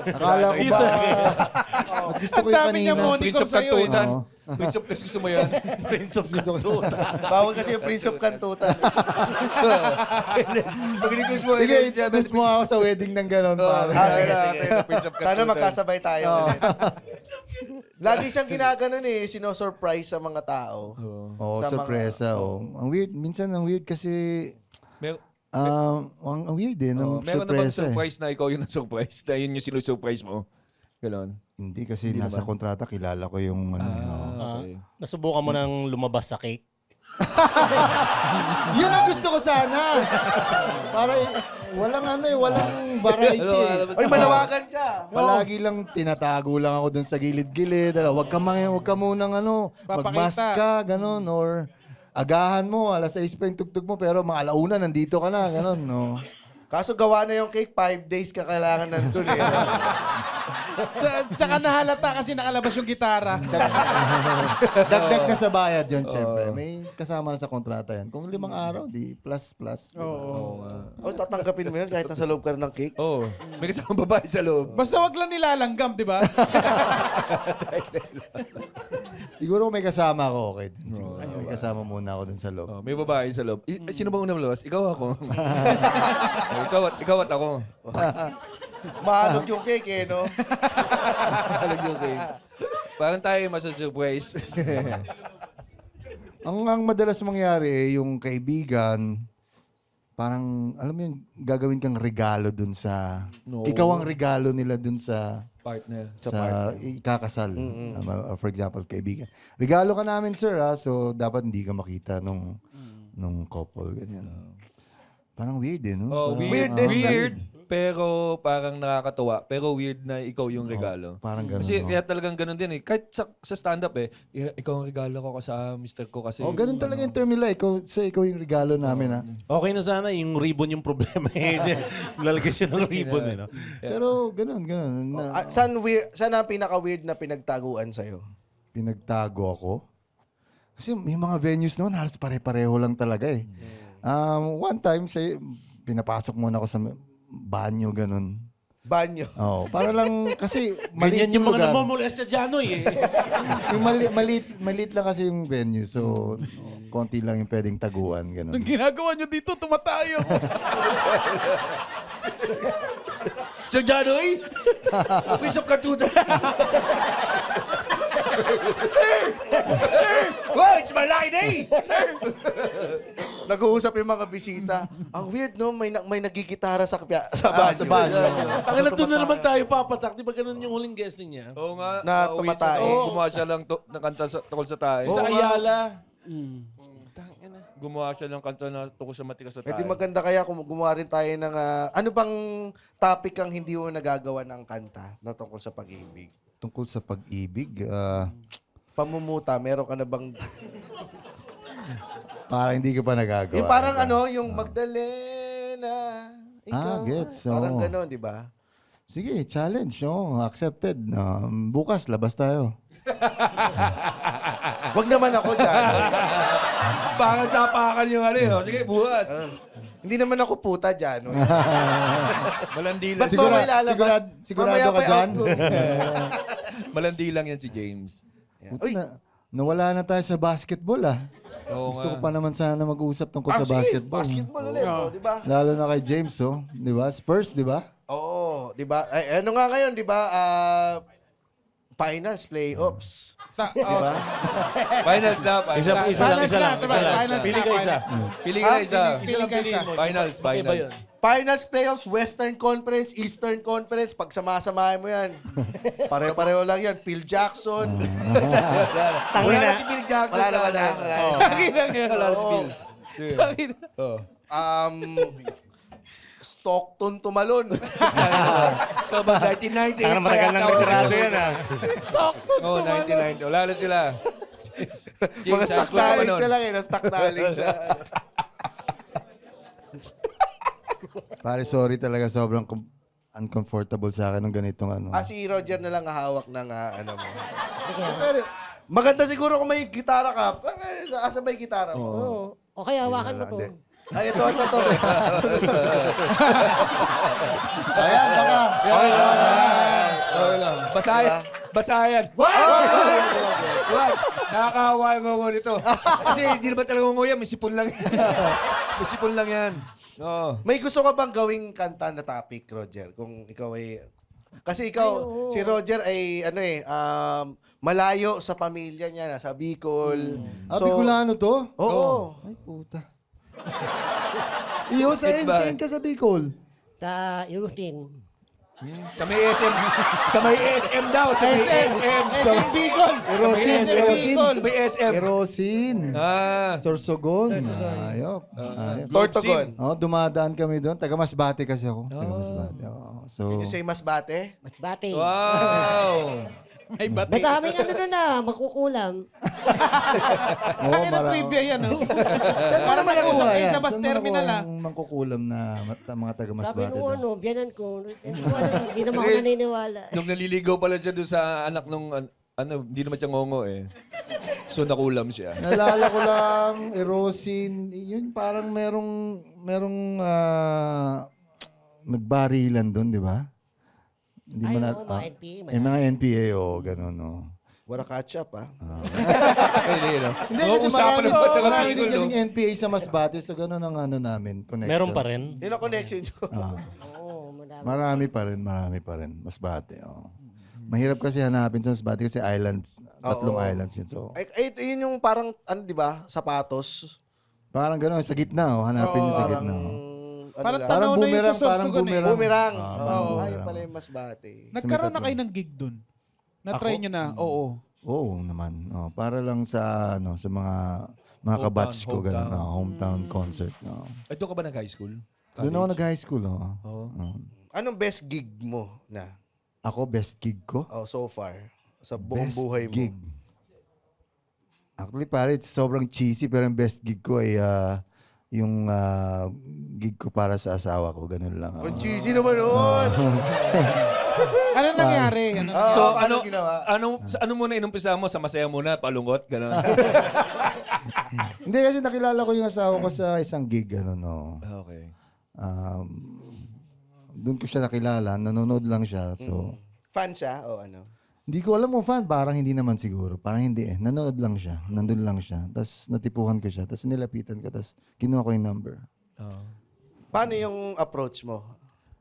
Akala ko ba... Mas gusto ko Ang yung dami niya kanina. Prince of sa'yo, Kantutan. Oo. Prince of Kas, gusto mo yan? Prince of Kantutan. Bawal kasi yung Prince of Kantutan. Pag request mo, Sige, introduce mo ako sa wedding ng gano'n. Sige, sige. Prince of Sana Kantutan. magkasabay tayo ulit. Lagi siyang ginaganon sino-surprise sa mga tao. Oo, Sa mga- sorpresa. Ang weird. Minsan ang weird kasi... ang weird ng Meron na bang sorpresa. surprise na ikaw yung na-surprise? Na yun yung sinusurprise mo? Ganon. Hindi kasi nasa kontrata, kilala ko yung ano. Okay. Nasubukan mo nang lumabas sa cake? Yun ang gusto ko sana. Para walang walang variety. Oy, manawagan ka. Palagi lang tinatago lang ako dun sa gilid-gilid. Wag ka munang magmask ka, ganun, or agahan mo, 6:00 pa yung tugtog mo, pero mga 1:00 nandito ka na, ganun, no? Kaso gawa na yung cake, 5 days ka kailangan nandun Tsaka nahalata kasi nakalabas yung gitara. Dagdag na sa bayad yun, syempre. May kasama na sa kontrata yan. Kung 5 araw, di plus. O, tatanggapin mo yun kahit nasa loob ka na ng cake. Oo. May kasamang babae sa loob. Basta wag lang nilalanggam, di ba? Siguro may kasama ako, okay. Siguro. May kasama muna ako dun sa loob. Oh, may babae sa loob. Sino ba unang lumabas? Ikaw ako. ikaw at ako. Mahalog yung cake no? Alag yung cake. Parang tayo masusurprise. Ang madalas mangyari, yung kaibigan, parang, alam mo yun, gagawin kang regalo dun sa... No. Ikaw ang regalo nila dun sa... Partner. Sa ikakasal. For example, kaibigan. Regalo ka namin, sir, so dapat hindi ka makita nung couple. Ganyan. Parang weird no? Oh, Parang, weird, pero parang nakakatuwa. Pero weird na ikaw yung regalo. Parang ganun. Kasi kaya talagang ganun din Kahit sa stand-up ikaw ang regalo ko sa mister ko kasi. ganun talaga yung term nila. Ikaw yung regalo namin, ha? Okay na sana, yung ribbon yung problema. Lalagay siya ng ribbon. No? Pero ganun. Saan ang pinaka-weird na pinagtaguan sa'yo? Pinagtago ako. Kasi may mga venues noon, halos pare-pareho lang talaga One time, pinapasok muna ako sa banyo, ganun. Banyo. Oh, para lang kasi maliit Ganyan yung mga lugar. namomolest sa Janoy eh. Yung maliit lang kasi yung venue. So, konti lang yung pwedeng taguan. Ganun. Ang ginagawa nyo dito, tumatayo ako. So, Janoy? Piece of cartoon. Sir! Wow, it's my lucky day! Nag-uusap yung mga bisita. Ang weird, no? May nagigitara sa banyo. Sa banyo. Ang ina doon na naman tayo papatak. Di ba ganun yung huling guessing niya? Oo nga. Na pauwi tumatay. siya. Gumawa siya lang ng kanta tungkol sa tayo. Sa Ayala. Gumawa siya ng kanta na tungkol sa matigas sa Eh tayo. di maganda kaya kung gumawa rin tayo ng... ano bang topic ang hindi mo nagagawa ng kanta na tungkol sa pag-ibig? Tungkol sa pag-ibig, Pamumuta, meron ka na bang... parang hindi ka pa nagagawa. Yung parang diba? yung Magdalena, ikaw. Gets. Parang Oo. gano'n, di ba? Sige, challenge. Oh, accepted. Bukas, labas tayo. Wag naman ako dyan. Baka sapakan yung ano yun. Sige, bukas. Hindi naman ako puta dyan. No? Malandi lang. Ba't mo may lalabas? sigurado Mamaya ka pa dyan? out ko. Malandi lang yan si James. Buti nawala na tayo sa basketball Oo Gusto ko nga. pa naman sana mag-usap tungkol sa Sige, basketball. basketball ulit, oh, di ba? Lalo na kay James, di ba? Spurs, di ba? Oo, di ba? Ay, ano nga ngayon, di ba? Finals, playoffs. Di ba? Finals na. Isa lang. Finals na, Pili ka isa. Pili ka na isa. Isa lang piliin mo. Finals, Okay ba finals. yun? Finals, playoffs, Western Conference, Eastern Conference. Pag sama-samahin mo yan, pare-pareho lang yan. Phil Jackson. Wala na si Bill Jackson. Wala na, wala na. Wala na si Bill. Stockton tumalon. Ito ba, 1990? Parang matagal nang retirado yan Oo, 1990. Wala na sila. Mga James, high stock school ka pa knowledge nun. siya lang eh. Stock knowledge siya. Pare, sorry talaga. Sobrang uncomfortable sa akin ng ganitong ano. Si Roger na lang hawak ng ano mo. Sige. Pero, maganda siguro kung may gitara ka. Asa ba yung gitara mo? Oo. O kaya hawakan mo to. Hindi. Ay, ito. Ayan, baka. Okay lang. Basayan. Basayan. Wag. Nakakawa yung ngungo nito. Kasi hindi naman talaga ngungo yan. May sipon lang yan. May sipon lang yan. Oo. May gusto ka bang gawing kanta na topic, Roger? Kung ikaw ay... Kasi ikaw, si Roger ay malayo sa pamilya niya, nasa Bicol. Bicolano to? Oo. Ay, puta. Iyo, saan ka sa Bicol? Sa Irutin. Sa may SM. Sa may SM daw. Sa may SM. SM Bicol. Erosin, SM Bicol. Sa may SM. Erosin. Ah. Sorsogon. Ayop. Ayop. Tortogon. Dumadaan kami doon. Taga Masbate kasi ako. Taga Masbate. So, Can you say Masbate? Masbate. Wow. May bati. Madaming ano na na, magkukulam. Ang ina trivia yan, no? Para mag-usap kayo sa bus terminal, ah. mangkukulam na mga taga Sabi Masbate. nung doon. biyanan ko, hindi naman ako Kasi- naniniwala. Nung naliligaw pala siya doon sa anak nung hindi naman siya ngongo eh. So nakulam siya. Nalala ko lang, Erosin, yun parang merong nagbarilan doon, di ba? Hindi Ay, mo na, oo, mga NPA. mga NPA, gano'n, no. Wara catch-up, ha? Hindi, no? Hindi, Oo, kasi usapan ng ba't taga marami din Bicol, no? kasing NPA sa Masbate, so gano'n ang ano namin, connection. Meron pa rin. Yun ang connection nyo. Oo, madami. Marami pa rin, Masbate, oh. Mahirap kasi hanapin sa Masbate kasi islands, tatlong islands yun, so. Ay, yun yung parang, di ba, sapatos. Parang gano'n, sa gitna, hanapin nyo sa Parang, gitna. Parang lang. tanaw na yun sa parang Sorsogon, eh. boomerang. Boomerang. parang Oo, boomerang. ayun pala yung Masbate. Nagkaroon na kayo ng gig dun. Na-try Ako? nyo na, oo. Oo naman. Para lang sa sa mga kabatch ko ganun, hometown concert. Ay, doon ka ba nag-high school? Doon ako nag-high school. Oo. Anong best gig mo na? Ako best gig ko. So far. Sa buong Best buhay mo. gig. Actually, pare, sobrang cheesy pero yung best gig ko ay yung gig ko para sa asawa ko. Ganun lang. Ang cheesy naman nun. Ano nangyari? Ano? So, paano ginawa? ano muna inumpisa mo? Sa masaya muna, palungot, gano'n. Hindi kasi nakilala ko yung asawa ko sa isang gig. Ano, no. Okay. doon ko siya nakilala, nanonood lang siya. So, Fan siya o ano? hindi ko alam mo fan, parang hindi naman siguro. Parang hindi eh. Nanonood lang siya, nandun lang siya. Tapos natipuhan ko siya, tapos nilapitan ko, tapos kinuha ko yung number. Paano yung approach mo?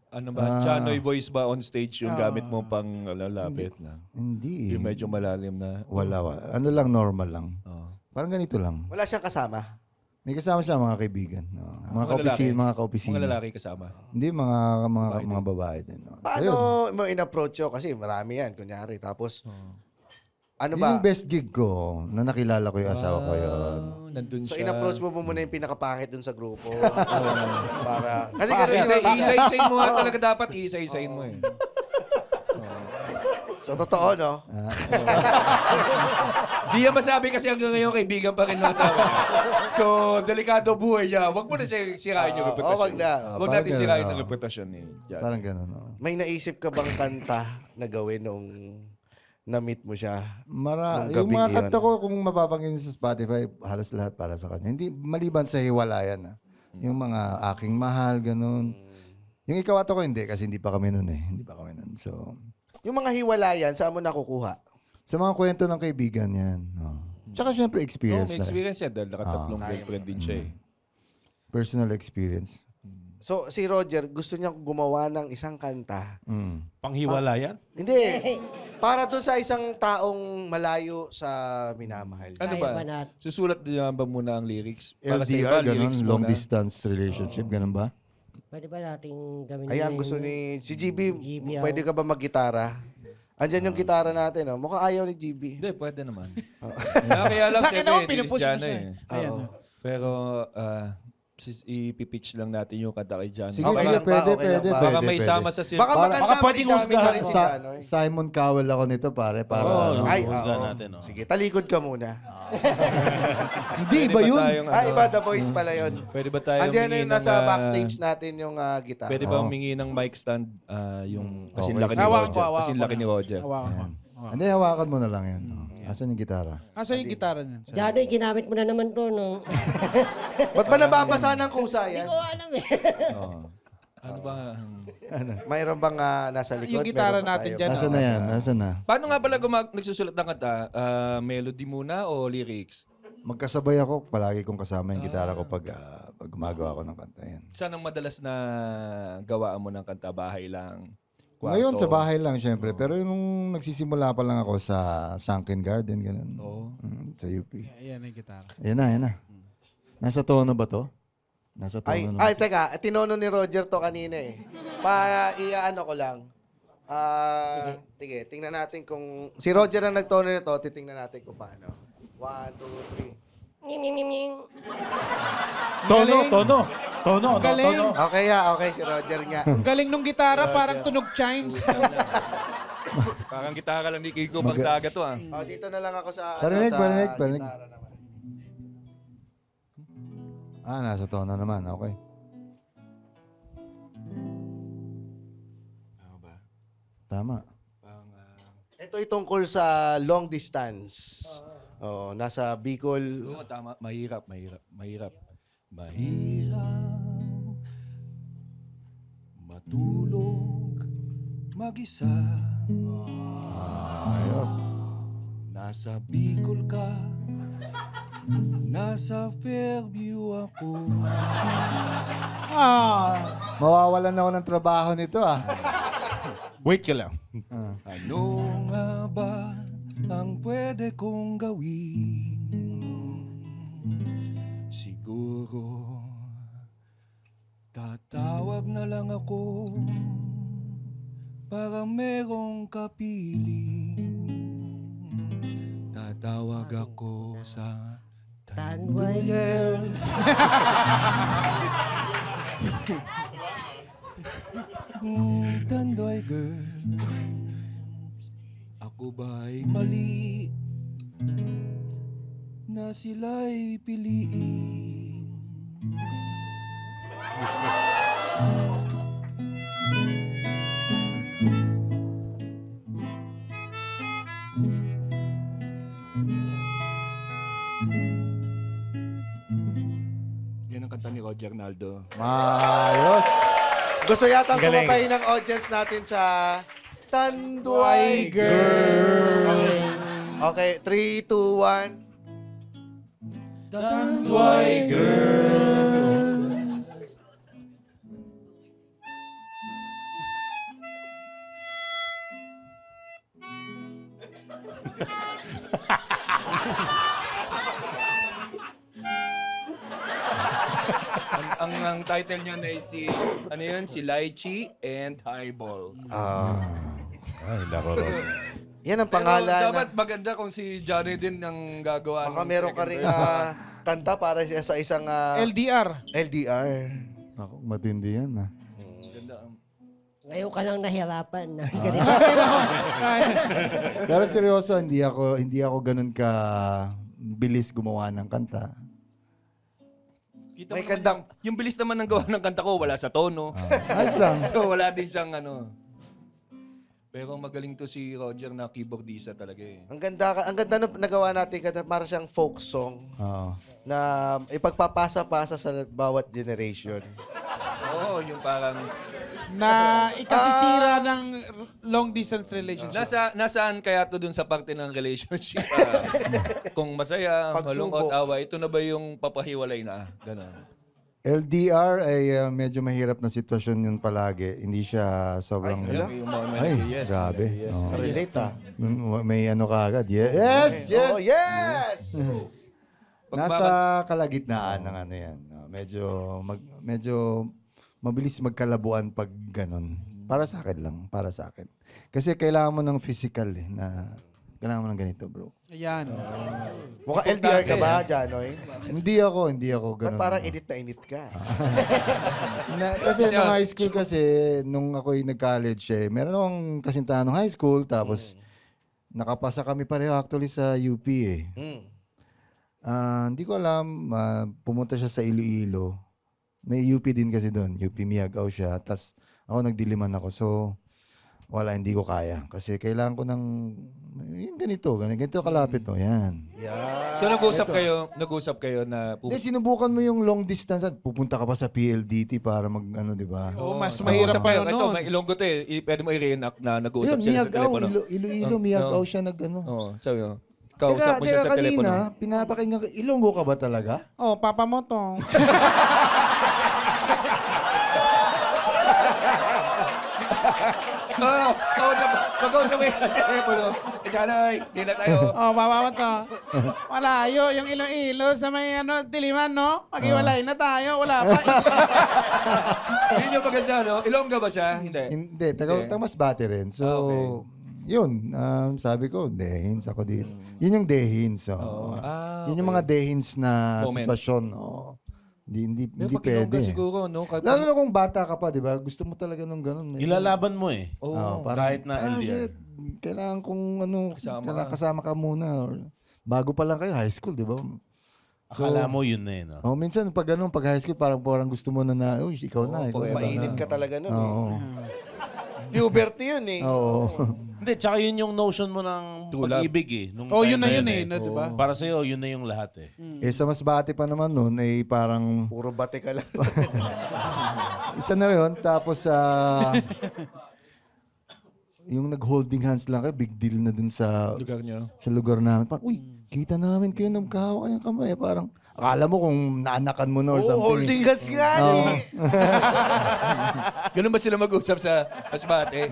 Ano ba? Chanoy voice ba on stage yung gamit mo pang lalapit lang? Hindi eh. Yung medyo malalim na. Wala. Ano lang, normal lang. Oh. Parang ganito lang. Wala siyang kasama? May kasama siya mga kaibigan. No? Mga kaopisina, mga kaopisina. Mga lalaki kasama. Hindi, mga babae din. No? Paano mo in-approach yun? Kasi marami yan, kunyari. Tapos, ano Yun ba? yung best gig ko na nakilala ko yung asawa ko yun. Nandun So, siya. in-approach mo muna yung pinakapangit dun sa grupo. Para, kasi ganun yun. Isa-isayin mo nga talaga dapat. Isa-isayin mo eh. So, totoo, no? Di yan masabi kasi hanggang ngayon kaibigan pa rin ng asawa niya. So, delikado buhay niya. Huwag mo na siya sirain yung reputasyon. wag na. Huwag Parang natin ganun, sirain oh. ang reputasyon ni Jan. Parang gano'n. No? May naisip ka bang kanta na gawin nung na-meet mo siya? Nung Yung gabing mga iyon. kanta ko, kung mapapakinggan sa Spotify, halos lahat para sa kanya. Hindi, maliban sa hiwalayan. Yung mga aking mahal, ganun. Yung ikaw at ako, hindi. Kasi hindi pa kami nun eh. Hindi pa kami nun. So, Yung mga hiwalayan, saan mo nakukuha? sa mga kwento ng kaibigan yan. No? Tsaka syempre Oh, experience may na rin. experience yan dahil nakatatlong girlfriend din siya eh. Personal experience. So, si Roger, gusto niyang gumawa ng isang kanta. Panghiwalayan? Hindi. Para doon sa isang taong malayo sa minamahal. Ano Kaya ba? ba natin? Susulat din ba muna ang lyrics? Para sa LDR, iba, ganun. lyrics Long muna. distance relationship, ganun ba? Pwede ba nating gawin Ayan, yun? gusto ni... Si GB, GB, pwede ka ba mag-gitara? Andyan yung gitara natin, oh. Mukhang ayaw ni GB. Hindi, pwede naman. Kaya lang, Bakit siyempre, naman hindi pinupush mo Jana siya? eh. Ayan. Oo. Pero, ipipitch lang natin yung kanta kay Jana. Sige, Okay sige, lang ba? pwede, Okay lang pwede, ba? Baka pwede, may pwede. sama sa Baka maganda, baka pwedeng may dami husgahan. na rin si Janoy. Simon Cowell ako nito, pare. Para, ano. Ay, husgahan oo. natin, oh. Sige, talikod ka muna. Hindi, Pwede iba yun? tayong, Ay, iba, The Voice pala yun. Pwede ba tayo Andiyan na humingi yung ng, nasa backstage natin yung gitara. Pwede ba humingi ng mic stand yung kasing Okay. laki ni Hawakan ko, Roger? hawakan Kasing ko laki na. ni Roger. Hawakan ko. Hindi, hawakan mo na lang yan. Asan yung gitara? Asa yung gitara niyan? Janoy, ginamit mo na naman to nung... Ba't ba nababasa ng kusa Hindi yan? ko alam eh. Oo. Ano ba? Mayroon bang nasa likod? Yung gitara Meron ba natin tayo? dyan, Nasaan na yan? Nasaan na? Paano nga pala nagsusulat ng kanta? Melody muna o lyrics? Magkasabay ako, palagi kong kasama yung gitara ko pag gumagawa ko ng kanta yan. Saan ang madalas na gawaan mo ng kanta? Bahay lang? Kwarto? Ngayon, sa bahay lang, syempre. Pero yung nagsisimula pa lang ako sa Sunken Garden, ganun. Oo. Sa UP. Ayan yung gitara. Ayan na, ayan na. Nasa tono ba to? Nasa tono na. Ay, teka. Tinono ni Roger to kanina eh. Iaano ko lang. Sige, tingnan natin kung... Si Roger ang nagtono nito, titingnan natin kung paano. 1, 2, 3. Ning, ning, ning, ning. Tono. Galing. Okay okay, si Roger nga. Ang galing nung gitara, parang tunog chimes. Parang gitara lang ni Kiko pang saga to ah. Dito na lang ako sa... Parinig, sa parinig, parinig. gitara naman. Nasa tono naman. Okay. Tama. Ito tungkol sa long distance. Nasa Bicol. Oo, tama. Mahirap. Matulog mag-isa. Ayun. Nasa Bicol ka. Nasa Fairview ako. Mawawalan ako ng trabaho nito Wait ka lang. Ano nga ba ang pwede kong gawin? Siguro tatawag na lang ako para merong kapiling. Tatawag ako sa Tanway Girls. Tandoy girl, ako ba'y mali na sila'y piliin? Yan ang kanta ni Roger Naldo. Ayos. Gusto yatang Galing. sumabay ng audience natin sa Tanduay Girls. Okay, 3, 2, 1. Tanduay Girls. ang title niya na si ano yun, si Lychee and Highball. Ay, laro ron. Yan ang Pero pangalan. dapat maganda kung si Johnny din ang gagawa. Baka ng meron ka second rin verse. kanta para sa isang LDR. LDR. Ako, matindi yan ah. Ngayon ka lang nahirapan. Ganito. Pero seryoso, hindi ako ganun ka bilis gumawa ng kanta. Kita May mo naman kandang- yung bilis naman ng gawa ng kanta ko, wala sa tono. Ayos lang. So wala din siyang ano. Pero magaling to si Roger na keyboardista talaga eh. Ang ganda na nagawa natin kasi para siyang folk song Oo. na ipagpapasa-pasa sa bawat generation. Oo, yung parang Na ikasisira ng long distance relationship. nasaan kaya to dun sa parte ng relationship? Kung masaya, Pagsubok. malungkot, awa, ito na ba yung papahiwalay na? Ganon. LDR ay medyo mahirap na sitwasyon yun palagi. Hindi siya sobrang... Ay, hala. Yung moment, Ay, yes. grabe. Yes. Oo. Relate May ano ka agad. Yes! Yes! Oh, yes! Nasa kalagitnaan ng ano yan. Medyo mabilis magkalabuan pag ganun. Para sa akin lang. Para sa akin. Kasi kailangan mo ng physical eh. Kailangan mo ng ganito, bro. Ayan. Mukhang LDR ka ba, Janoy? Hindi ako Ba't ganun. parang init ka? Kasi nung high school kasi, nung ako'y nag-college meron akong kasintahan nung high school, tapos nakapasa kami pareho actually sa UP eh. Mm. Hindi ko alam, pumunta siya sa Iloilo. May UP din kasi doon, UP Miagao siya. Tapos ako nagdiliman ako. So, hindi ko kaya. Kasi kailangan ko ng ganito kalapit to. Yan. So nag-usap kayo na Hindi, sinubukan mo yung long distance at pupunta ka pa sa PLDT para di ba? Oo, mas mahirap nag-usap pa kayo. yun Ito, nun. may Ilonggo to eh. Pwede mo i-reenact na nag-uusap Yun, sila sa Miagao, telepono. Iloilo, Miagao siya nag-ano. Oo, sabi mo. Kausap mo siya sa telepono. Kanina, pinapakinggan ka, Ilonggo ka ba talaga? Oh, papa mo to. Oo, kausap mo yung telepono. Janoy, di na tayo. Oh, papa mo to. Malayo, yung Iloilo sa may Diliman, no? Maghiwalay na tayo, wala pa. Yun yung maganda, no? Ilongga ba siya? Hindi. Hindi, taga Masbate rin. So, yun, sabi ko, dehins ako dito. Yun yung dehins. Yun yung mga dehins na Moment. sitwasyon. Hindi Pag pwede. Ilongga siguro, no? Lalo na kung bata ka pa, di ba? Gusto mo talaga nung ganun. Ilalaban mo eh. Kahit na LDR. Shit, kailangan kung kasama ka muna. Or, bago pa lang kayo, high school, di ba? Akala mo yun na eh, no? Minsan pag high school, parang gusto mo na ikaw na. Ikaw na. Mainit ka talaga nun Oo. Puberty yun eh. Oo. Hindi, tsaka yun yung notion mo ng True love. pag-ibig eh. Nung Oh, time yun na yun eh. eh, no, di ba? Para sa'yo, yun na yung lahat eh. Sa Masbate pa naman noon, parang Puro bate ka lang. isa na rin. Tapos, yung nag-holding hands lang kayo, big deal na dun sa Lugar niyo. sa lugar namin. Parang, uy, kita namin kayo nung kahawak kayong kamay. Parang, akala mo kung naanakan mo na or something. Holding hands nga eh. Ganun ba sila mag-usap sa Masbate?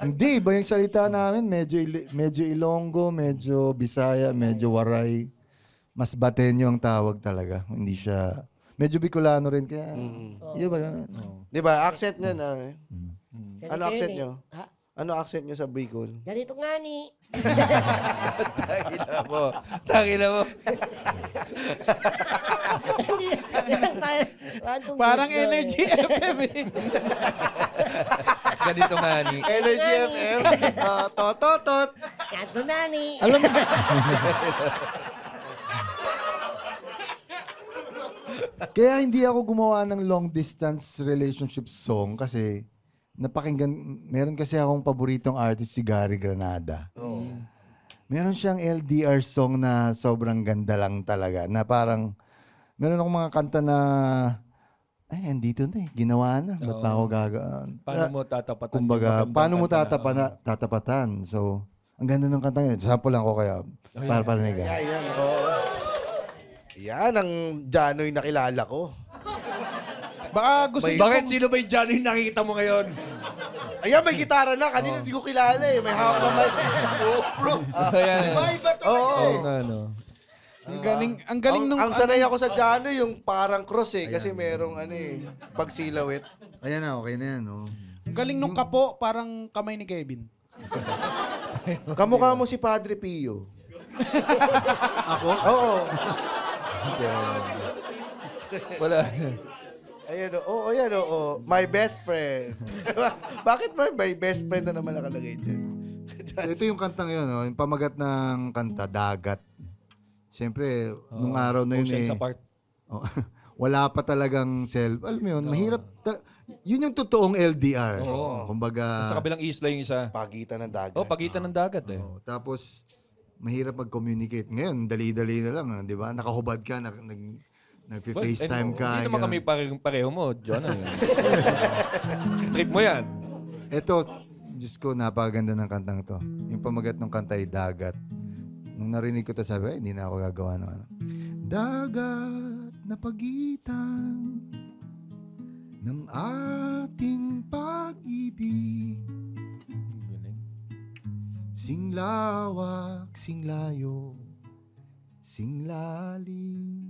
Hindi, iba yung salita namin. Medyo Ilonggo, medyo Bisaya, medyo Waray. Mas Batenyo ang tawag talaga. Hindi siya... Medyo Bicolano rin. Kaya, yun ba? Di ba? Accent niya na. Ganito Ano accent yun eh. nyo? Ha? Ano accent nyo sa Bicol? Ganito nga ni. Tangina mo. Parang Energy FM eh. Ganito nga ni. Energy FM. Tototot. Ganito nga ni. Alam mo, kaya hindi ako gumawa ng long distance relationship song kasi meron kasi akong paboritong artist si Gary Granada. Meron siyang LDR song na sobrang ganda lang talaga. Na parang, meron akong mga kanta na ay, andito na eh. Ginawa na. Ba't pa ako Paano mo tatapatan? Kumbaga, yung magandang paano mo kanta na, tatapatan? So, ang ganda ng kantang yun. Sample lang ko kaya. Para parinig. Yan. Yan ang Janoy na kilala ko. Baka gusto Bakit? Sino ba yung Johnny yung nakikita mo ngayon? Ayan, may gitara na. Kanina hindi ko kilala eh. May hawak na mic. Oo, bro. Ayan. Iba talaga Oo eh. nga, no. ang galing nung... Ang sanay ako sa Janoy, yung parang cross eh. Kasi merong pagsilawit. Ayan na, okay na yan. Oh. Ang galing nung kapo, parang kamay ni Kevin. Kamukha mo si Padre Pio. Ako? Oo. Wala. Ayan o. Ayan o. My best friend. Bakit my best friend na naman nakalagay dyan? So, ito yung kantang yun. Oh. Yung pamagat ng kanta, Dagat. Siyempre, nung araw na yun Oceans eh. Apart. Oh, wala pa talagang alam mo yun, mahirap. Yun yung totoong LDR. Oo. Kumbaga, Sa kabilang isla yung isa. Pagitan ng dagat. Pagitan ng dagat eh. tapos, mahirap mag-communicate. Ngayon, dali-dali na lang, di ba? Nakahubad ka, nag-FaceTime ka. Hindi naman kami pareho mo, John. Trip mo yan. Ito, Diyos ko, napakaganda ng kantang ito. Yung pamagat ng kanta ay Dagat. Nung narinig ko ito, sabi, hindi na ako gagawa ng ano. Dagat na pagitan ng ating pag-ibig, sing lawak, sing layo, sing lalim.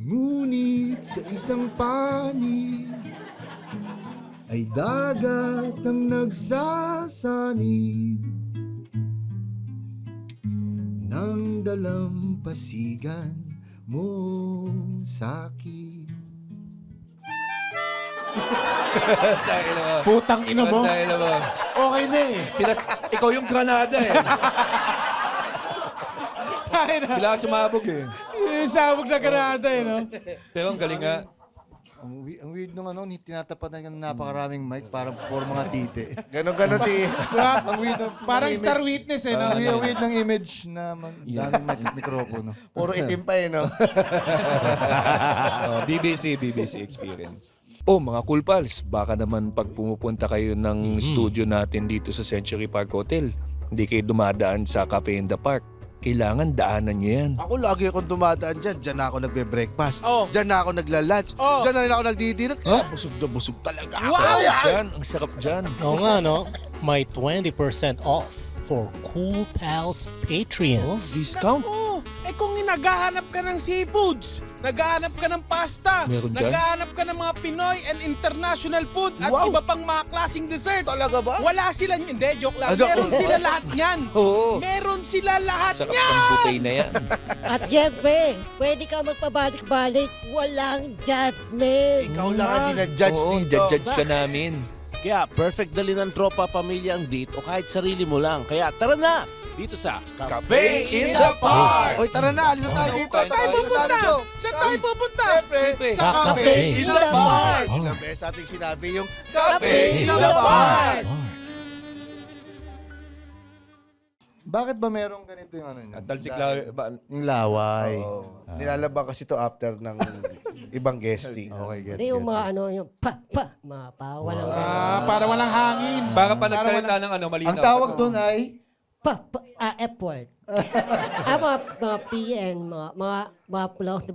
Ngunit sa isang panig ay dagat ang nagsasanib ng dalampasigan mo sa'kin. Putang ina mo. Dahil mo. Okay na eh. Ikaw yung granada eh. Kailangan sumabog eh. Sabog na granada eh, no? Pero ang galing nga. Ang weird nung tinatapatan ng napakaraming mic parang for mga tite. Ganon si... Ang weird ng Parang image. star witness eh, no? Ang weird ng image na daming mikropono. Puro itim pa eh, no? BBC experience. Mga Cool Pals, baka naman pag pumupunta kayo ng studio natin dito sa Century Park Hotel, hindi kayo dumadaan sa Cafe in the Park. Kailangan daanan nyo yan. Ako lagi akong dumadaan dyan. Diyan na ako nagbe-breakfast. Oh. Diyan na ako nagla-lunch. Oh. Diyan na rin ako nagdidinat. Kaya busog na busog talaga ako. Ang sarap dyan. Oo nga, no? May 20% off for Cool Pals Patreons. Discount. Kung naghahanap ka ng seafoods, naghahanap ka ng pasta, Meron dyan? naghahanap ka ng mga Pinoy and international food at Wow. iba pang mga klaseng dessert. Talaga ba? Wala sila, hindi, joke lang. Joke Meron lang. sila lahat niyan. Oo. Meron sila lahat Sarap niyan. ng buffet na yan. At syempre, pwede ka magpabalik-balik, walang judgment. Ikaw lang ang dinadjudge Oo, dito. judge ka namin. Kaya perfect dali ng tropa, pamilya ang date o kahit sarili mo lang. Kaya tara na! Dito sa Cafe in the Park! Oy, tara na. Alis na tayo dito. Saan tayo pupunta? Saan tayo pupunta? Siyempre, Sa Cafe in the Park. Ilang beses ating sinabi yung Cafe in the Park. Bakit ba merong ganito yung ano niya? At talsik Yung laway. Nilalabang kasi to after ng ibang guesting. Okay, gets. Hindi yung mga yung walang Para walang hangin. Para pa nagsalita ng malinaw. Ang tawag doon ay F-word. Mga PN, mga plot.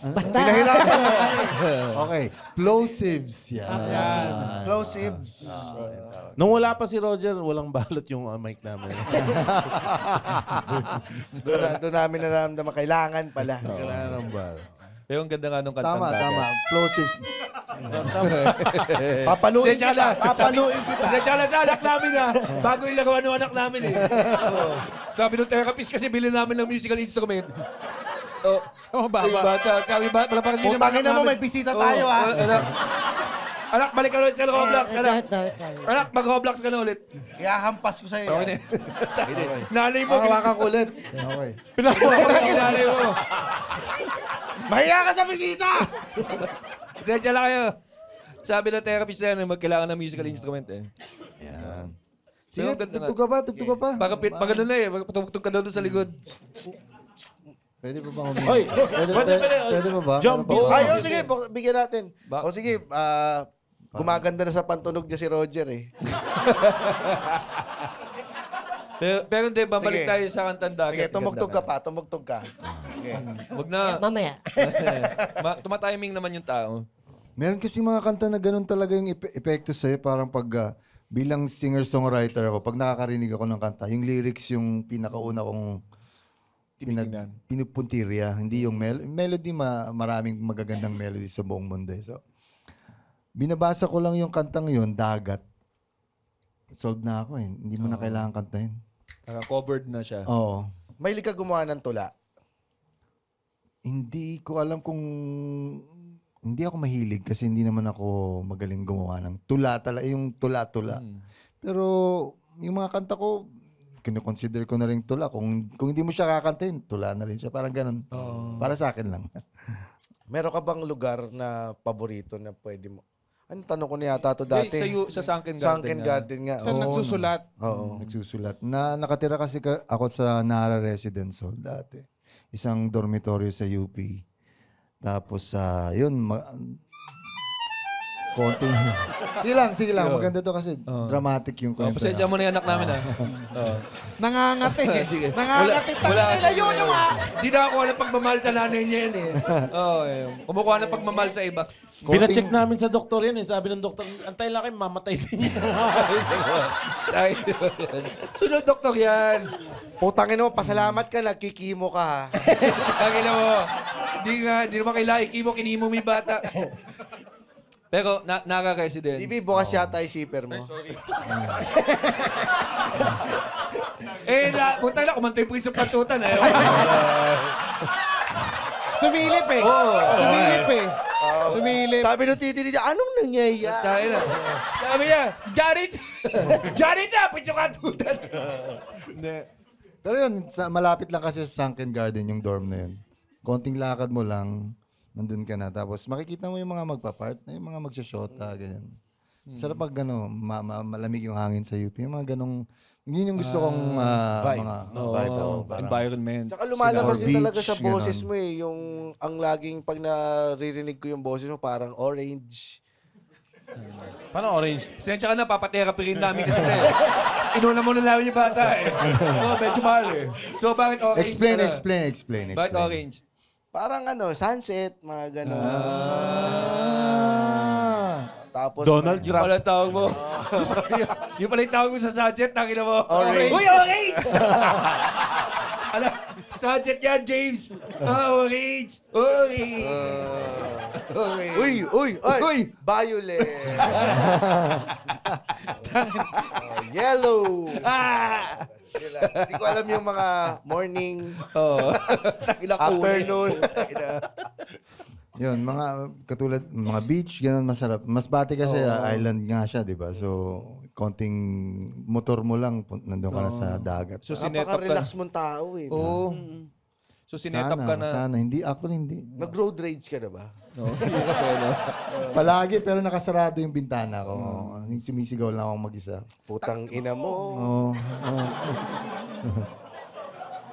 Basta, okay, plosives yan. Plosives. Nung wala pa si Roger, walang balot yung mic namin. Doon namin nararamdaman. Kailangan pala. Kailangan ng balot. Pero ang ganda nga nung kantang Tama, dagat. tama. Plosives. Papaluin Pasensya kita. na. Papaluin kita. Pasensya na sa anak namin ha. Bago yung lagawan ng anak namin eh. Oo. Sabi ng therapist kasi bilhin namin ng musical instrument. Oh, Yung bata, kami pala parang hindi Putangin na mo, may bisita tayo, ha? Anak, balik ka ulit sa Roblox. Anak, mag-Roblox ka na ulit. Ihahampas ko sa'yo. Okay na. Nanay mo. Hawakan ko ulit. Okay. Nanay mo. Mahiya ka sa bisita! Pasensya lang kayo. Sabi ng therapist na yan, magkailangan ng musical instrument eh. Yan. Pero Sige, ang ganda nga. tugtog ka pa. Pag ganun na eh, patugtog ka doon sa likod. Pwede pa bang Hoy, pwede pa ba? Jump Para pa- Ay, sige, bigyan natin. Ba- O sige, gumaganda na sa pantunog niya si Roger eh. Pero hindi, babalik Sige. tayo sa kantang dagat. Sige, tumugtog ka Ganda pa, tumugtog ka. Okay. Wag na. Mamaya. Tumatiming naman yung tao. Meron kasi mga kanta na ganun talaga yung epekto sa'yo. Parang pag bilang singer-songwriter ako, pag nakakarinig ako ng kanta, yung lyrics yung pinakauna kong Tinitingnan. pinupuntirya. Hindi yung melody, maraming magagandang melody sa buong mundo. So, binabasa ko lang yung kantang yun, Dagat. Solved na ako eh. Hindi mo na kailangan kantahin. Parang covered na siya. Oo. Mahilig ka gumawa ng tula. Hindi ko alam kung... Hindi ako mahilig kasi hindi naman ako magaling gumawa ng tula. Yung tula-tula. Pero yung mga kanta ko, kinoconsider ko na rin tula. Kung hindi mo siya kakantahin, tula na rin siya. Parang ganun. Para sa akin lang. Meron ka bang lugar na paborito na pwede mo? Ano tanong ko na yata to dati? Sa Sunken Garden. Sunken Garden nga. Saan nagsusulat? Oo. Nagsusulat. Nakatira kasi ako sa Nara Residence Hall dati. Isang dormitoryo sa UP. Tapos, yun, konting... Sige lang. Maganda to kasi dramatic yung kwento. Pasensya mo na yung anak namin Nangangati. Nangangati. Tangin nila yun yung Hindi na ako alam pagmamahal sa nanay niya yan eh. Kumukuha ng pagmamahal sa iba. Pina-check namin sa doktor yan eh. Sabi ng doktor, antay lang kayo, mamatay din yan. Sunod doktor yan. Putangin mo, pasalamat ka, nagkikimo ka ha. Tangina mo. Hindi naman kailangan ikimo, kinimo mo yung bata. Pero naka-resident. TV, bukas yata yung zipper mo. Buntay na, kumantay po yung sa pantutan eh. Sumilip eh. Sumilip eh. Sumilip. Sabi ng titi niya, anong nangyayari? Dahil na. Sabi niya, Jared! Jared na! Pwede yung kantutan. Hindi. Pero yun, malapit lang kasi sa Sunken Garden yung dorm na yun. Konting lakad mo lang, nandun ka na. Tapos makikita mo yung mga magpa-part, yung mga magsashota, ganyan. Sarap pag malamig yung hangin sa UP. Yung mga ganong, yun yung gusto kong mga vibe. Environment. Tsaka lumalabas Or din talaga beach, sa boses ganon. mo eh. Yung, ang laging pag naririnig ko yung boses mo, parang orange. Paano orange? Pasensya ka na, papatherapy rin namin kasi inuna mo na namin yung bata eh. Medyo mahal eh. So bakit orange? Explain. Bakit orange? Parang sunset, mga ganon. Tapos, Donald Yung Trump. pala tawag mo. Yung pala yung tawag mo sa sunset, nakina mo. Orange. Uy, orange! Sunset yan, James. Orange. Orange. Uy! Violet. Yellow. Hindi ko alam yung mga morning, afternoon. Yun, mga katulad, mga beach, ganun masarap. Mas bati kasi island nga siya, di ba? So, konting motor mo lang, nandun ka na sa dagat. So, sinetap ka. Napaka-relax mong tao eh. Oo. So, sinetap ka na. Sana. Hindi, ako hindi. Nag-road rage ka na ba? Palagi, pero nakasarado yung bintana ko. Yung sumisigaw lang ako mag-isa. Putang ina mo. Oo.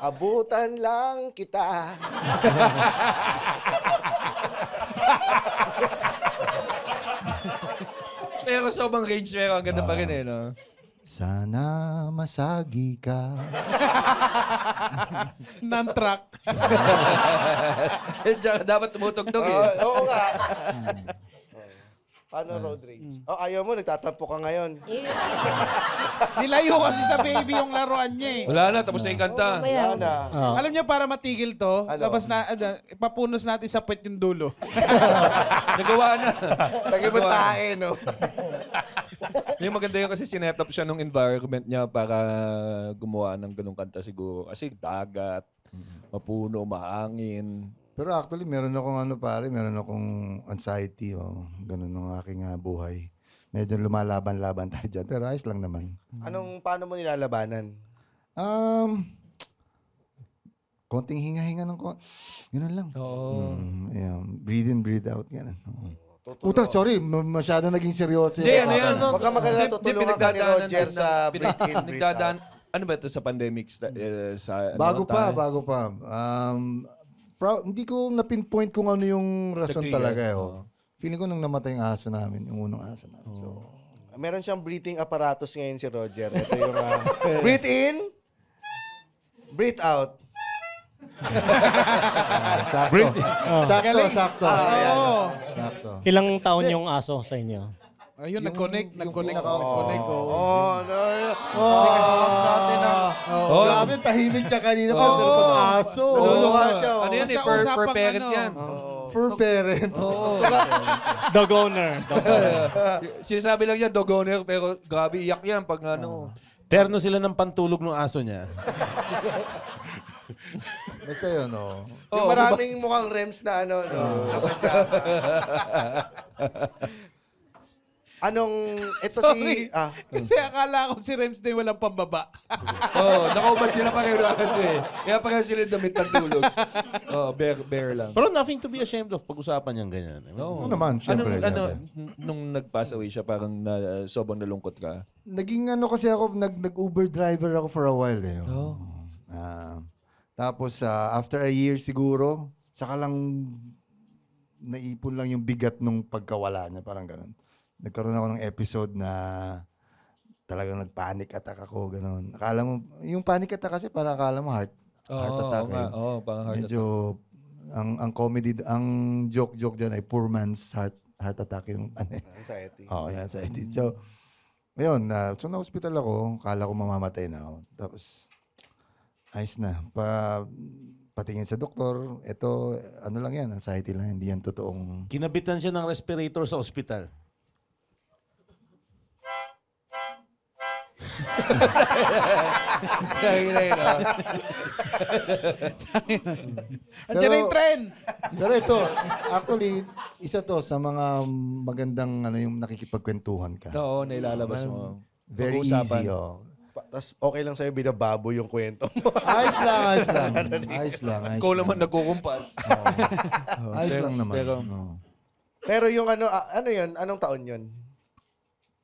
Abutan lang kita. Pero sobrang range, pero ang ganda pa rin eh, no? Sana masagi ka. Non-truck. Diyan dapat tumutugtog eh. Oo nga. Paano road rage? Ayaw mo, nagtatampo ka ngayon. Nilayo kasi sa baby yung laruan niya eh. Wala na, tapos na yung kanta. Wala na. Alam niyo para matigil to, Ano? labas na, ipapunos natin sa puwet yung dulo. Nagawa na. Lagi mo tae, no? Yung maganda yun kasi sinetap siya nung environment niya para gumawa ng ganung kanta siguro. Kasi dagat, mapuno, mahangin. Pero actually, meron akong anxiety, ganun ng aking buhay. Medyo lumalaban-laban tayo dyan, pero ayos lang naman. Paano mo nilalabanan? Konting hinga-hinga ng ganun lang. Oo. Breathe in, breathe out, ganun. Puta, sorry, masyado naging seryoso. Hindi, ano yan? Huwag ka maganda, tutulungan ka ni Roger sa breathe in, breathe out. Ano ba ito sa pandemic? Bago ano, tayo? bago pa. Hindi ko na-pinpoint kung ano yung rason The trigger. talaga. Feeling ko nung namatay yung aso namin, yung unang aso namin. So, Meron siyang breathing apparatus ngayon si Roger. Ito yung breathe in, breathe out. sakto. Sakto. Ilang taon yung aso sa inyo? Ayun, nag-connect. Nag-connect. Grabe, tahimik siya kanina. Aso. Naluluha siya. Ano yan eh? Sa Per usapang parent ano. yan. Fur parent. Dog owner. Sinasabi lang niya, dog owner, pero grabe, iyak yan pag ano. Terno sila ng pantulog ng aso niya. Basta yun, Yung maraming mukhang rems na ano, no? Na pajama. Ito Sorry. si, Kasi akala ko si Rems din walang pambaba. Nakaubad sila pareho na kasi. Kaya pareho sila damit ng tulog. Bear lang. Pero nothing to be ashamed of pag-usapan niyang ganyan. Oo naman, syempre. Nung nag-pass away siya, parang sobrang nalungkot ka? Naging kasi ako, nag-Uber driver ako for a while eh. Tapos after a year siguro, saka lang naipon lang yung bigat nung pagkawala niya, parang ganun. Nagkaroon ako ng episode na talagang nag-panic attack ako, ganun. Akala mo, yung panic attack kasi parang akala mo heart attack. Parang heart attack. Medyo, ang comedy, ang joke dyan ay poor man's heart attack yung anxiety. yung anxiety. So, ayun, so na-hospital ako, akala ko mamamatay na ako. Tapos, ayos na. Patingin sa doktor, ito, ano lang yan, anxiety lang, hindi yan totoong... Kinabitan siya ng respirator sa ospital. Andiyan na yung trend. Pero ito, actually, isa to sa mga magandang yung nakikipagkwentuhan ka. Oo, nailalabas mo. Very Pag-uusapan. easy, Tapos okay lang sa'yo, binababo yung kwento mo. Ayos lang. Ikaw naman nagkukumpas. Ayos lang naman. Pero yung ano yun? Anong taon yun?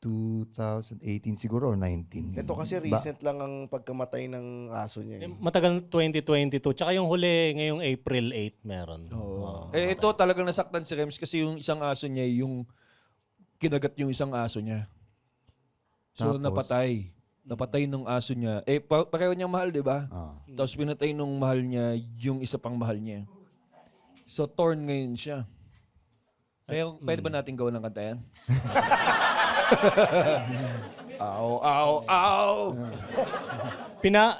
2018 siguro or 19. Ito kasi recent lang ang pagkamatay ng aso niya. Matagal 2022. Tsaka yung huli ngayong April 8 meron. Ito talagang nasaktan si Rems kasi yung isang aso niya, yung kinagat yung isang aso niya. So Tapos? Napatay nung aso niya. Pareho niyang mahal, di ba? Tapos pinatay nung mahal niya yung isa pang mahal niya. So torn ngayon siya. Pwede ba natin gawin ng kanta yan? Ow.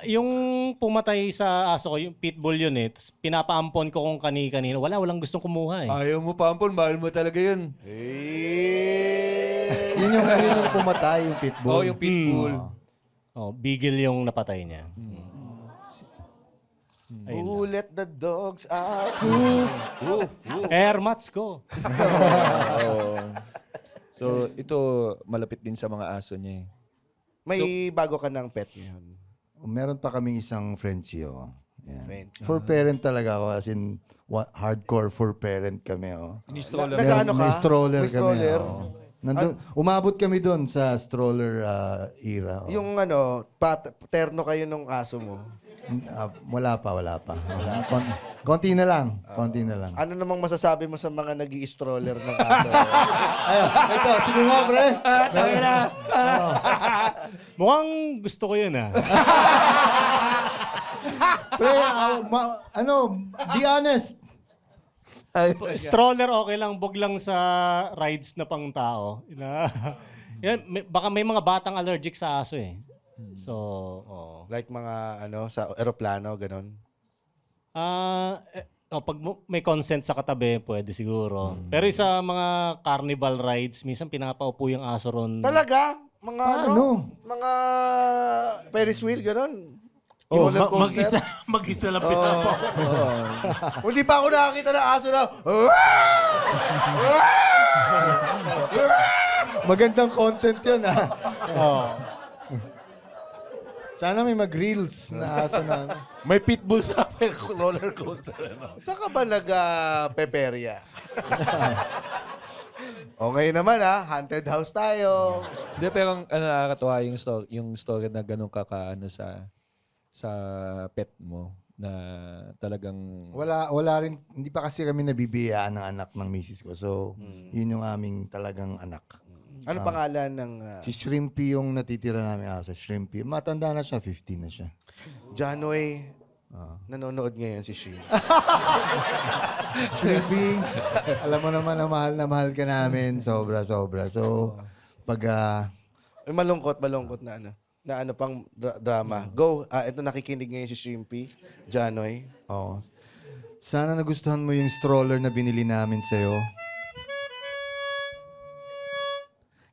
Yung pumatay sa aso ko, yung pitbull yun eh. Tapos pinapaampon ko kung kani-kanino. Walang gustong kumuha eh. Ayaw mo pampon, mahal mo talaga yun. Yun yung pumatay, yung pitbull. Yung pitbull. Beagle yung napatay niya. Who let the dogs out? Air mats ko. So, ito malapit din sa mga aso niya. May bago ka ng pet ngayon. Meron pa kaming isang Frenchie. Yan. Frenchie. For parent talaga ako, as in hardcore for parent kami. Ini-stroller. Nag-ano ka? May stroller May kami. stroller? Umabot kami doon sa stroller era. Yung terno kayo nung aso mo. Wala pa. Konti na lang. Ano namang masasabi mo sa mga nag-i-stroller ng aso? Ayun, ito, sige nga, pre. Mukhang gusto ko yun ah. Pre, be honest. Stroller okay lang, bog lang sa rides na pang tao. Yan, baka may mga batang allergic sa aso eh. So, Like mga sa aeroplano, ganun. pag may consent sa katabi, pwede siguro. Pero sa mga carnival rides, minsan pinapaupo yung aso ron. Talaga? Mga mga Ferris wheel, ganun. Roller coaster. Mag-isa lang pinapa. Hindi pa ako nakakita ng aso na, Magandang content yun, Sana may mag-reels na aso na. May pitbull sa roller coaster. saan ka ba nag-peperya? Okay naman haunted house tayo. Hindi, pero nakakatuwa yung story na ganun sa pet mo na talagang Wala rin, hindi pa kasi kami nabibiyaan ng anak ng misis ko. So, yun yung aming talagang anak. Ano pangalan ng Si Shrimpy yung natitira namin sa Shrimpy. Matanda na siya, 15 na siya. Janoy? Nanonood ngayon si Shin. Shrimpy, alam mo naman na mahal ka namin. Sobra. So, pag Malungkot na pang drama. Go. Ito nakikinig ngayon si Shrimpy. Janoy. sana nagustuhan mo yung stroller na binili namin sa'yo.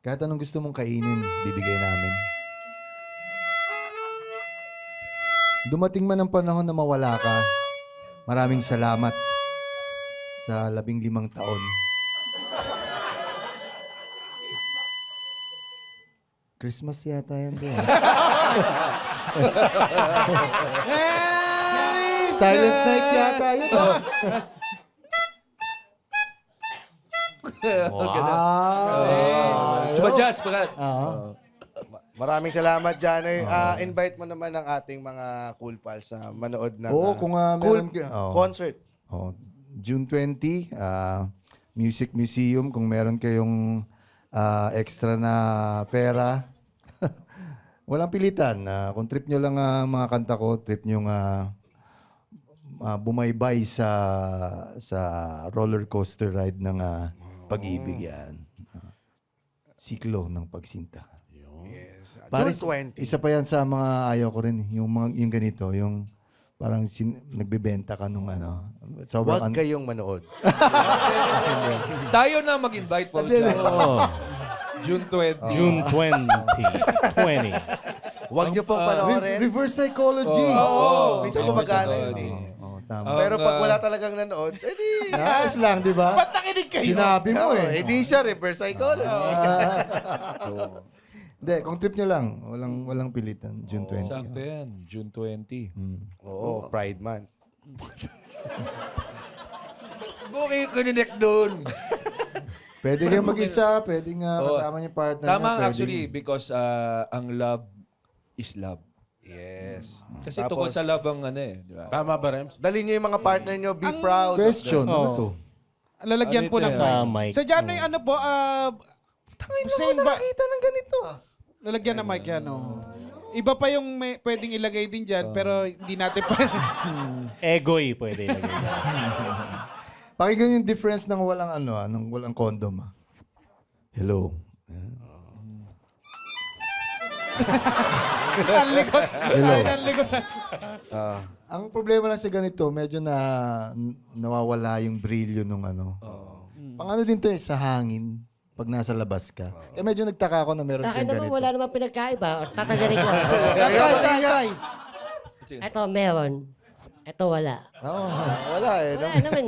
Kahit anong gusto mong kainin, bibigay namin. Dumating man ang panahon na mawala ka, maraming salamat sa 15 taon. Christmas yata yan doon. Silent night yata yun. Wow! Jazz, Brad. Maraming salamat, Janoy. Invite mo naman ang ating mga cool pals na manood ng Kung cool meron concert. June 20, Music Museum. Kung meron kayong extra na pera, walang pilitan. Kung trip nyo lang mga kanta ko, trip nyo bumaybay sa roller coaster ride ng pag-ibig yan. Siklo ng pagsinta. Yes. Paris, June 20. isa pa yan sa mga ayaw ko rin. Yung ganito, yung parang nagbebenta ka nung Huwag kayong manood. Tayo na mag-invite, Paul. June 20. June 2020. Huwag nyo pong panoorin. Reverse psychology. Minsan gumagana yun eh. Tama. Pero pag wala talagang nanood, edi... Ayos lang, di ba? Ba't nakinig kayo? Sinabi mo eh. Edi siya, reverse psychology. Hindi, kung trip nyo lang, walang pilitan. June 20. Sakto yan. June 20. Oo, Pride Month. Okay, kaninek doon. Pwede kayo mag-isa, pwede nga kasama niyo partner. Tama niya, pwede- actually because ang love is love. Yes. Kasi Tapos, tungkol sa love ang di ba? Tama ba, Rems? Dali nyo yung mga partner nyo, be proud. Question, ano to? Lalagyan po Ano ng ito? Sa mic. mic. Sa Janoy, ano po, same ba? ng ganito. Lalagyan ng mic yan, Iba pa yung pwedeng ilagay din dyan, pero hindi natin pa. Egoy pwede ilagay. Pakinggan yung difference ng walang condom. Hello. Ang likod. Ay, ang likod. Ang problema lang sa ganito, medyo nawawala yung brilyo nung Pang din to sa hangin. Pag nasa labas ka. Medyo nagtaka ako na meron Akin kang naman ganito. wala naman pinagkaiba. Tatagarin ko. Tay. Ito, meron. Ito, wala. Wala eh. Wala naman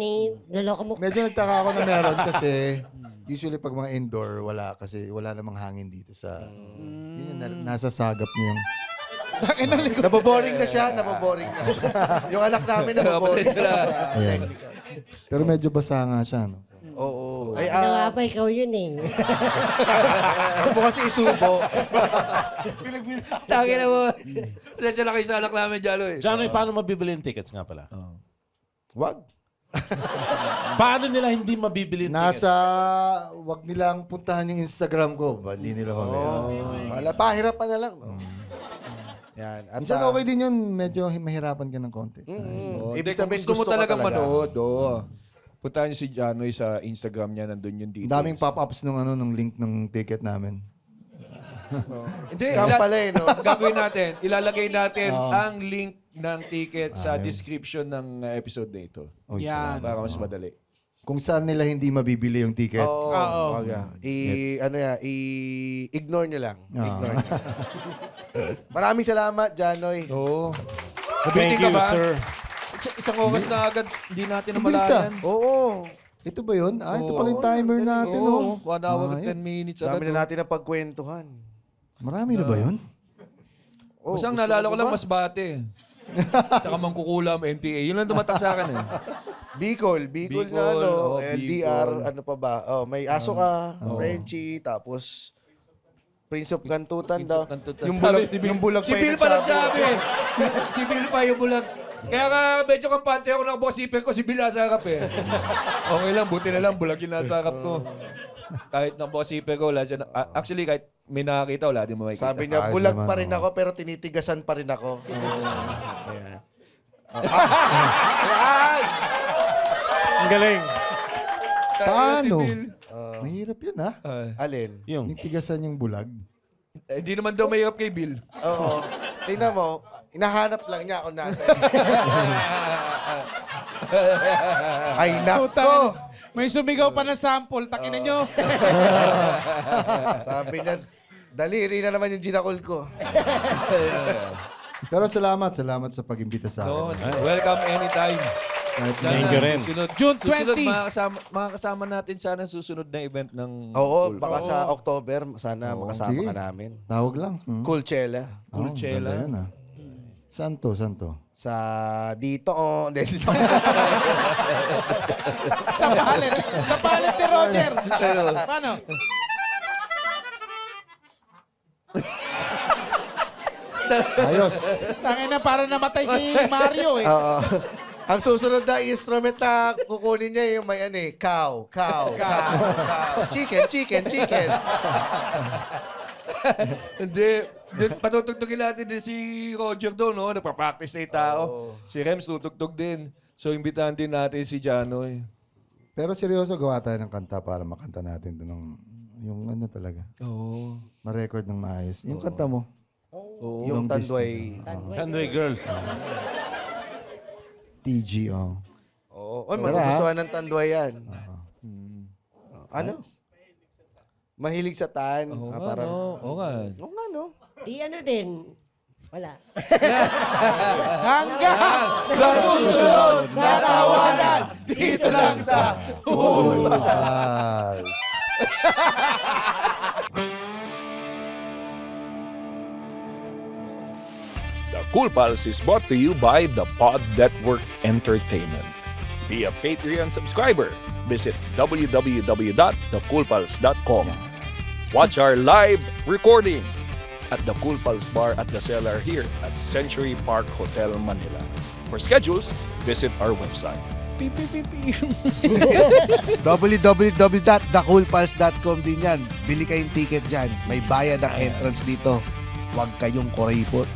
Naloko mo. Medyo nagtaka ako na meron kasi usually pag mga indoor, wala kasi wala namang hangin dito sa... Yun yung nasa sagap niya yung... Naboboring na siya, naboboring na. Yung anak namin naboboring na. Ayan. Pero medyo basa nga siya, no? Oo. Ay, Ginawa pa ikaw yun Huwag mo kasi isubo. Tangin na mo. Diretso lang kayo sa anak namin, Jalo Janoy, paano mabibili yung tickets nga pala? Wag. Paano nila hindi mabibili yung tickets? Wag nilang puntahan yung Instagram ko. Hindi nila Wala, pahirapan na lang. No? Yan. At, Minsan okay din yun. Medyo mahirapan ka ng konti. Ibig sabihin, gusto mo ka talagang talaga. manood. Puntahan niyo si Janoy sa Instagram niya, nandun yung details. Daming pop-ups nung link ng ticket namin. Hindi, Scam pala eh, no? gagawin natin. Ilalagay natin ang link ng ticket sa description ng episode na ito. Yan. Para mas madali. Kung saan nila hindi mabibili yung ticket. Oo. I-ignore nyo lang. Ignore nyo. Maraming salamat, Janoy. Oo. Thank you, sir. Isang oras na agad, hindi natin Ang bilis, namalayan. Oo. Ito ba yun? Ito pala yung timer natin. Oo, 1 hour Ah, and 10 minutes agad. Dami na natin ang pagkwentuhan. Marami na ba yun? Kusang gusto naalala mo ko lang ba? Masbate. Saka Mangkukulam, MTA. Yun lang tumatak sa akin eh. Bicol Bicol, na ano, oh, LDR, Bicol. ano pa ba? Oh, may aso ka, Frenchie, tapos Prince of Kantutan daw. Yung bulag, yung bulag si pa Bill yung pa nagsabi. nagsabi. Si Bill pa yung bulag. Kaya nga, medyo kampante ako ng bossipper ko, si Bill nasa harap eh. Okay lang, buti na lang, bulag yung nasa harap ko. Kahit ng bossipper ko, wala siya. Actually, kahit may nakakita, wala din mo makikita. Sabi niya, Ayos bulag naman, pa rin oh. ako, pero tinitigasan pa rin ako. Ayan. Ayan! Ang galing. Paano? Si Bill. Mahirap yun, ha? Alin? Yung tigasan yung bulag. Hindi naman daw mahirap kay Bill. Oo. Tingnan mo, hinahanap lang niya kung nasa. Ay, nako! May sumigaw pa na sample. Takinan nyo. Sabi niya, daliri na naman yung ginakol ko. Pero salamat sa pag-imbita sa So, akin. welcome anytime. Thank you rin. June Susunod 20. makakasama natin sana susunod na event ng Oo, Cool. baka sa October, sana makasama sige. ka namin. Tawag lang. Coolchella. Coolchella. Ganda yan, ha? Saan to? Sa dito, oh. Dito. Sa palit ni Roger. Paano? Ayos. Tangin na, para namatay si Mario eh. Oo. Ang susunod na instrument na kukunin niya yung may ano eh, cow. Chicken. Hindi. Patutugtugin natin din si Roger doon, no? Nagpa-practice na yung tao. Si Rems tutugtog din. So, imbitahan din natin si Janoy. Pero seryoso, gawa tayo ng kanta para makanta natin doon ng yung ano talaga. Oo. Ma-record ng maayos. Yung kanta mo. Yung Long Tanduay. Tanduay Girls. TG, oh. Oo. Oy, magugustuhan ng Tanduay yan. Ano? Mahilig sa tan. Oo nga, Parang, no? Oo nga. oo nga, no? Di ano din. Wala. Hanggang sa susunod na tawanan, dito lang sa Pulse. The Cool Pals is brought to you by the Pod Network Entertainment. Be a Patreon subscriber. Visit www.thecoolpals.com. Watch our live recording at the Cool Pals Bar at the Cellar here at Century Park Hotel, Manila. For schedules, visit our website. www.thecoolpals.com din yan. Bili kayong ticket dyan. May bayad ang entrance dito. Huwag kayong kuripot.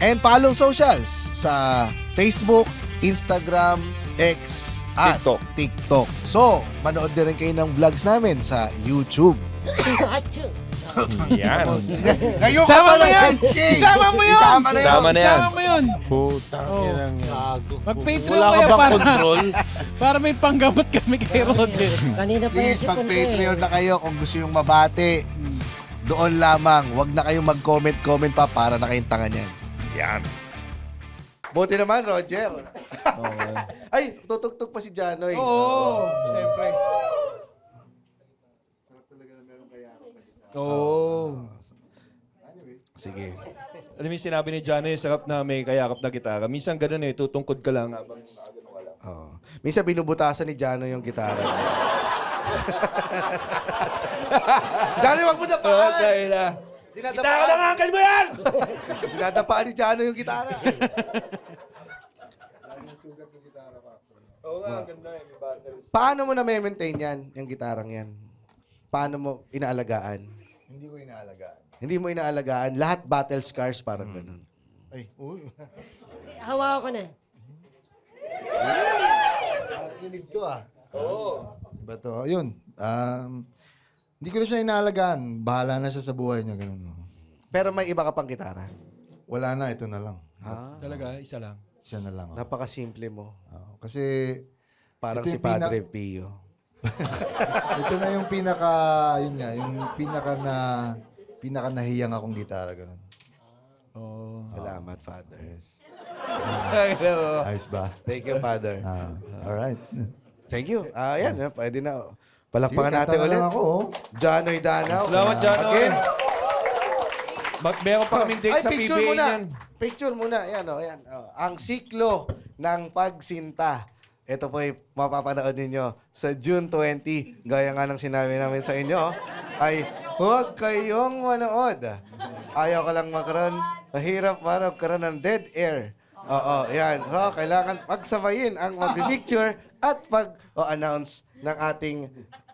And follow socials sa Facebook, Instagram, X, at TikTok. So, manood din rin kayo ng vlogs namin sa YouTube. Achoo. Yan. Ngayon Sama mo yan! Isama mo yun! Isama na yun! Sama na yan. Isama mo yun! Putang inang yan. Mag-Patreon Wala ka kayo bang para, control? para may panggamot kami kay Roger. Kanina pa Please, yung mag-Patreon na kayo kung gusto yung mabati. Doon lamang. Huwag na kayong mag-comment pa para na kayong tanga niyan. Yan. Buti naman, Roger. Ay, tutugtog pa si Janoy. Oo, siyempre. Oo. Sige. Alam mo yung sinabi ni Janoy, sarap na may kayakap na gitara. Minsan ganun eh, tutungkod ka lang habang nakagano ka lang. Oh. Minsan binubutasan ni Janoy yung gitara. Janoy, wag mo na paan! Okay na. Gitara lang, uncle mo yan! Dinadapaan ni Janoy yung gitara. Oo nga, ganda eh. May battles. Paano mo na-maintain yan, yung gitarang yan? Paano mo inaalagaan? Hindi ko inaalagaan. Hindi mo inaalagaan. Lahat battle scars, parang ganun. Ay, uy. Hawa ko na. Kilig to, ah. Oo. Bato, yun. Hindi ko na siya inaalagaan. Bahala na siya sa buhay niya. Ganun. Pero may iba ka pang gitara. Wala na, ito na lang. Talaga, isa lang. Siya na lang. Napakasimple mo. Kasi Parang ito si yung Padre Pio. ito na yung yun nga, yung pinaka nahiyang akong gitara. Ganun. Oo. Salamat, Father. Ayos ba? Thank you, Father. Alright. Thank you. Ayan, pwede na. Palakpakan Sige, natin kanta na ulit. lang ako, oh. Janoy Danao. Salamat, Janoy. Again. Meron pa kaming date Ay, sa picture PBA muna. niyan. Picture muna. Ayan, oh, ayan. Oh. Ang siklo ng pagsinta. ito po ay mapapanood ninyo sa June 20. Gaya nga ng sinabi namin sa inyo, ay huwag kayong manood. Ayaw ka lang magkaroon, mahirap para magkaroon ng dead air. Oo, yan. So, kailangan pagsabayin ang mag-picture at pag-announce ng ating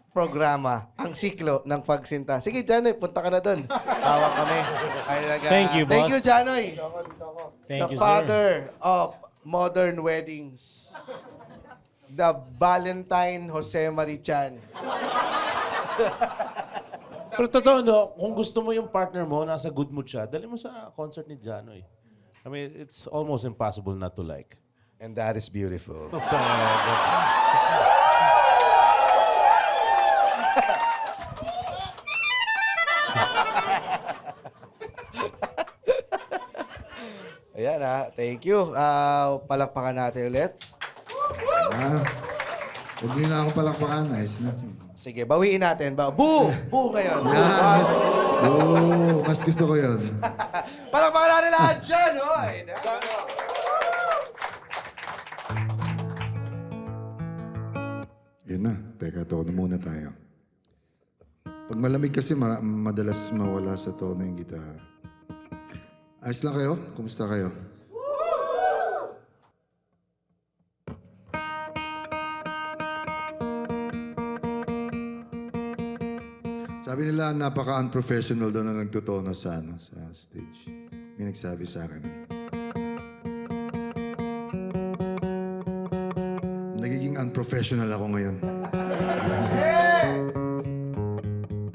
programa, ang siklo ng pagsinta. Sige, Janoy, punta ka na doon. Tawag kami. Thank you, boss. Thank you, Janoy. Thank The you, father of modern weddings. The Valentine Jose Marichan. Pero totoo, no, kung gusto mo yung partner mo, nasa good mood siya, dali mo sa concert ni Janoy. I mean, it's almost impossible not to like. And that is beautiful. Ayan thank you. Palakpakan natin ulit. Huwag niyo na akong palakpakan. Nice na. Sige, bawiin natin. Boo! Boo ngayon. Mas gusto ko yun. Palakpakan natin lahat dyan, hoy! Yun na. Teka, tono muna tayo. Pag malamig kasi, madalas mawala sa tono yung gitara. Ayos lang kayo? Kumusta kayo? Sabi nila, napaka-unprofessional daw na nagtutono sa stage. May nagsabi sa akin. Nagiging unprofessional ako ngayon.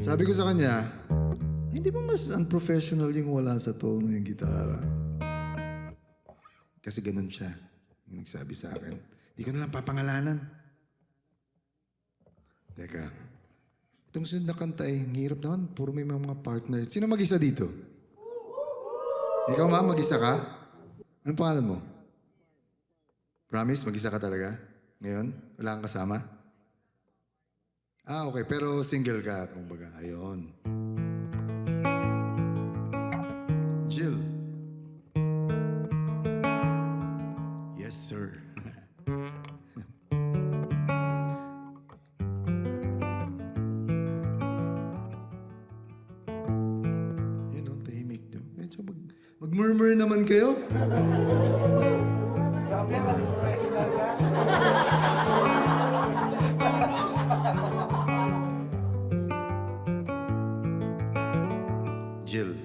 Sabi ko sa kanya, hindi ba mas unprofessional yung wala sa tono yung gitara? Kasi ganun siya. Yung nagsabi sa akin. Di ko na lang papangalanan. Teka. Itong sunod na kanta ang hirap naman. Puro may mga partner. Sino mag-isa dito? Ikaw, ma'am, mag-isa ka? Anong pangalan mo? Promise, mag-isa ka talaga? Ngayon? Wala kang kasama? Okay. Pero single ka, kumbaga. Ayun. Jill. Yes, sir. Mag-murmur naman kayo. Grabe, professional ka. Jill.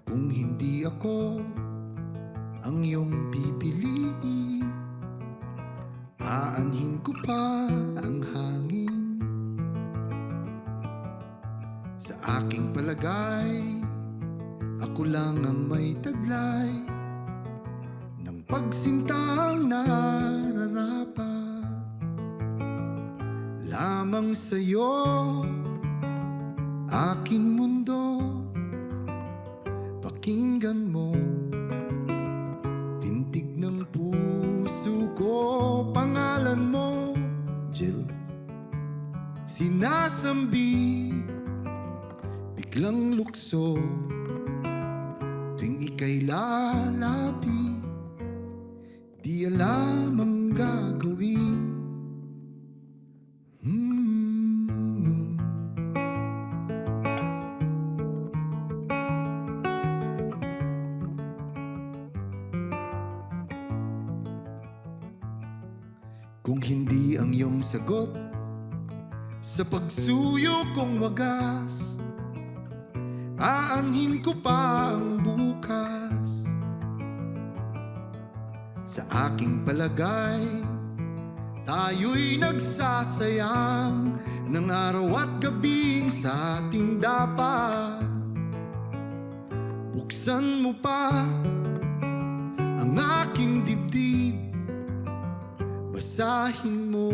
Kung hindi ako ang iyong pipiliin, aanhin ko pa ang hangin. Sa aking palagay, ako lang ang may taglay ng pagsintang nararapat. Lamang sa'yo, aking mundo, pakinggan mo. Tintig ng puso ko, pangalan mo, Jill. Sinasambi, biglang lukso, tuwing ika'y lalapi, di alam ang gagawin. Kung hindi ang iyong sagot sa pagsuyo kong wagas, aanhin ko pa ang bukas. Sa aking palagay, tayo'y nagsasayang ng araw at gabing sa ating dapat. Buksan mo pa ang aking dibdib, basahin mo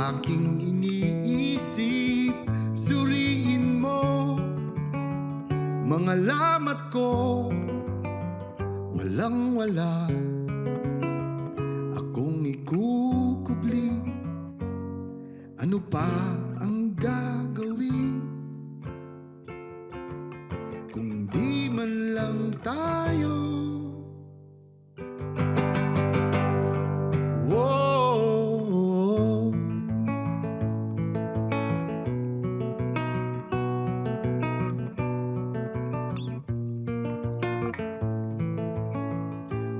aking iniisip, suriin mo mga lamat ko, walang wala akong ikukubli pa ang gagawin kung di man lang tayo? Whoa.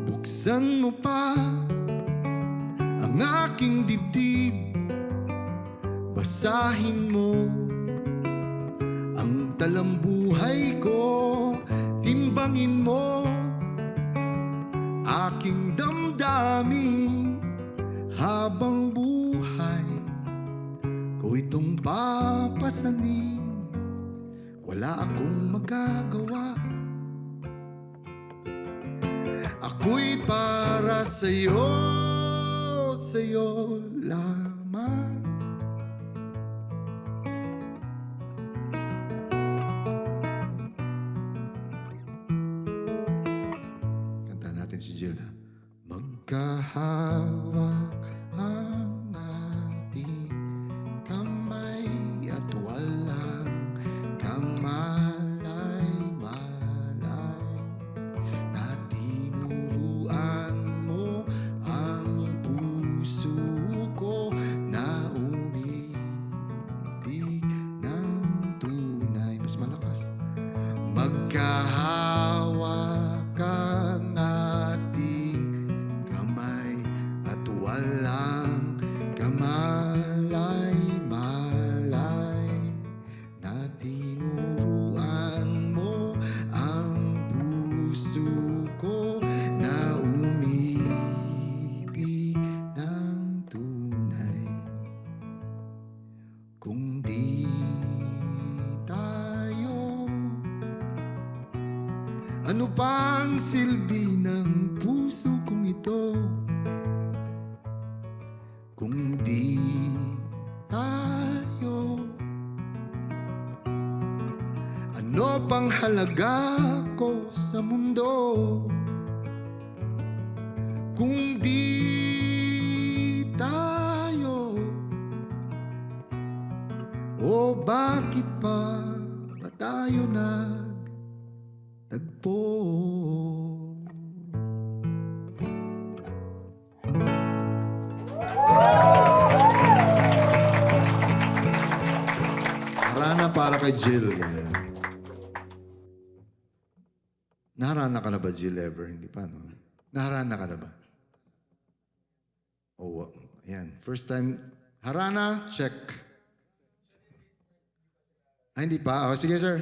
Buksan mo pa ang aking dibdib, basahin mo ang talambuhay ko, timbangin mo aking damdamin habang buhay ko itong papasanin. Wala akong magagawa, ako'y para sa'yo, sa'yo lamang. Kanta natin si Jill, ha? Magkahawak ang ating kamay at walang kamalay-malay na tinuruan mo ang puso ko na umibig ng tunay. Mas malakas. Magkahawak ang ating kamay at walang kamalay-malay na tinuruan mo ang puso ko na umibig ng tunay. Kung di tayo, ano pang silbi ng puso kong ito? Kung di tayo, ano pang halaga ko sa mundo? Kung di tayo, o bakit pa ba tayo nagtagpo? Harana para kay Jill. Ganyan. Naharana ka na ba, Jill, ever? Hindi pa, no? Naharana ka na ba? Oh, ayan. First time. Harana, check. Ah, hindi pa? Oh, sige, sir.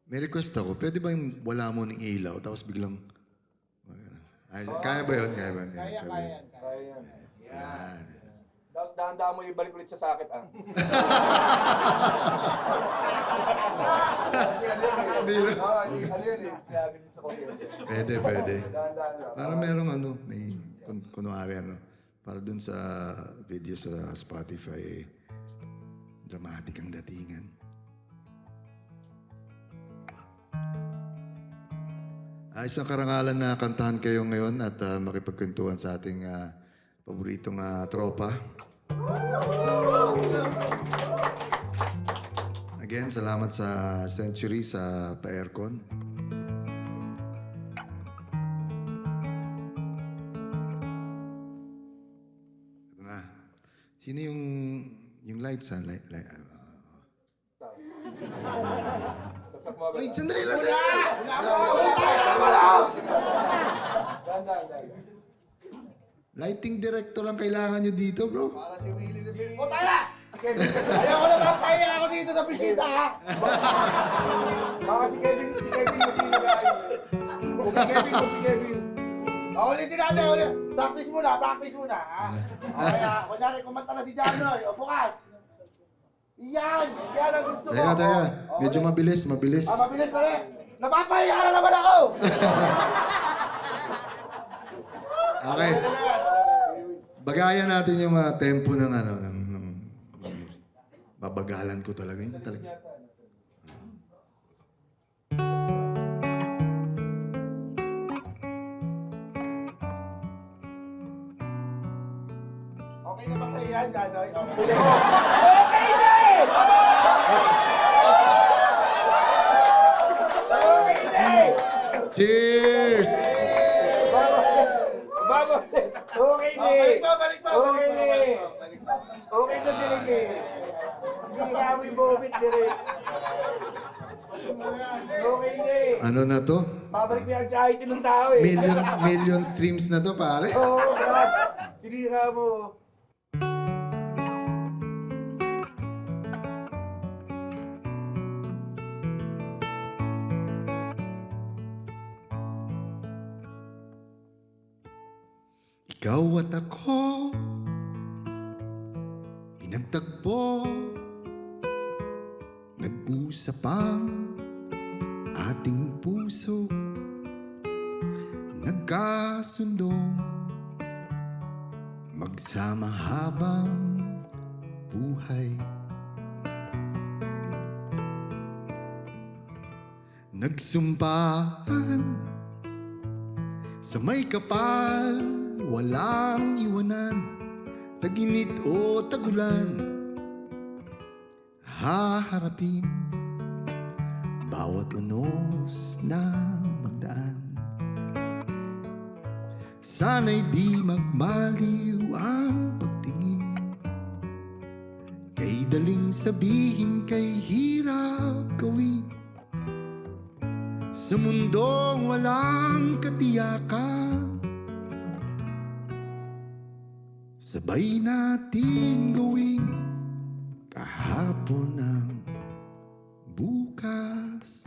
May request ako. Pwede ba yung wala mo ng ilaw tapos biglang... Ay, kaya ba yun? Kaya ba? Kaya yan. Yan. Tapos dahan-dahan mo ibalik ulit sa sakit, ah. Hindi na. Ano yun eh? Kaya ganun sa computer. Pwede, pwede. Dahan-dahan lang. Para merong ano, may kunwari ano. Para dun sa video sa Spotify, dramatic ang datingan. Isang karangalan na kantahan kayo ngayon at makipagkwentuhan sa ating paboritong tropa. Again, salamat sa Century sa pa-aircon. Ito na. Sino yung lights? Ay, sandali lang sir! Lighting director ang kailangan nyo dito, bro. Para si Willie de Bill. O, tala! Ayaw ko na papahiya ako dito sa bisita, ha? Baka si Kevin kasi nag-ayun. Kung si Kevin. Ulitin natin, ulit. Practice muna, ha? Kaya, kunyari, kumanta na si Janoy. O, bukas. Yan ang gusto ko. Teka. Medyo mabilis. Mabilis pa rin. Napapahiya na naman ako! Kagaya natin yung tempo ng babagalan ko talaga. Yun talaga. Okay na ba sa'yo yan, Janoy? Cheers! Okay, Balik mo, balik mo, balik mo, balik mo. Okay na direk eh. Hindi nga mo ibobit direk. Okay na eh. Ano na to? Babalik mo yung anxiety ng tao eh. Million streams na to, pare. Oo, sinira mo. Ikaw at ako, pinagtagpo, nag-usap ang ating puso, nagkasundong magsama habang buhay. Nagsumpahan sa may kapal, walang iwanan, taginit o tagulan, haharapin bawat unos na magdaan. Sana'y di magmaliw ang pagtingin, kay daling sabihin, kay hirap gawin. Sa mundong walang katiyakan, sabay natin gawin kahapon ng bukas.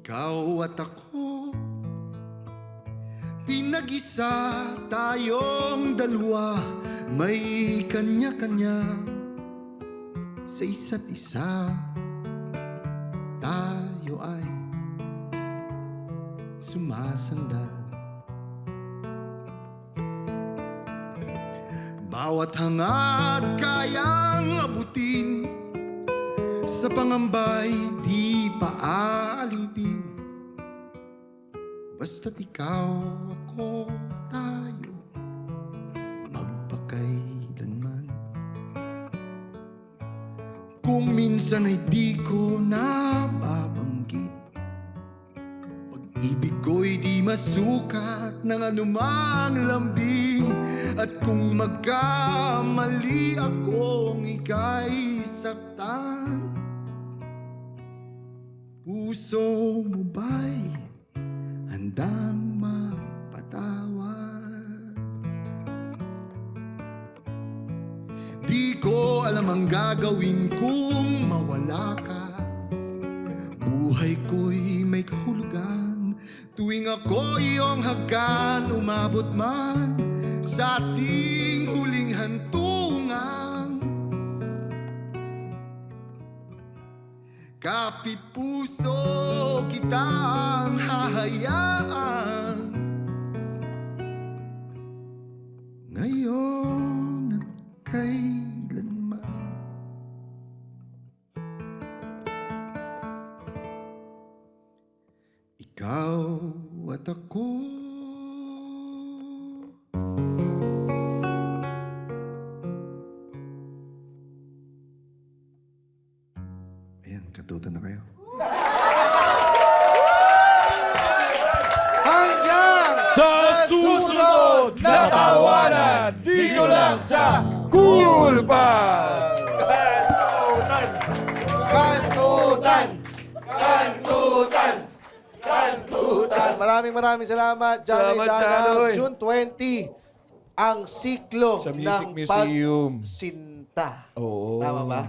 Ikaw at ako, pinag-isa tayong dalawa, may kanya-kanya sa isa't isa. Tayo ay sumasandal, bawat hangad kayang abutin, sa pangambay di paalipin. Basta't ikaw, ako, tayo, magpakailanman. Kung minsan ay di ko nababanggit, pag-ibig ko'y di masukat ng anumang lambing. At kung magkamali akong ika'y saktan, puso mo ba'y handang mapatawad? Di ko alam ang gagawin kung mawala ka. Buhay ko'y may kahulugan tuwing ako iyong hagkan. Umabot man sa ating huling hantungan, kapit puso kitang hahayaan. Ngayon at kailanman. Ikaw at ako, ayan, katuto na kayo. Hanggang Sa susunod na tawanan, dito lang sa Cool Pals! Kantutan! Kantutan! Kantutan! Maraming salamat, Johnny Salamat, Dana. Janoy. June 20, ang siklo Sa Music ng Museum. pagsinta. Oo. Tama ba?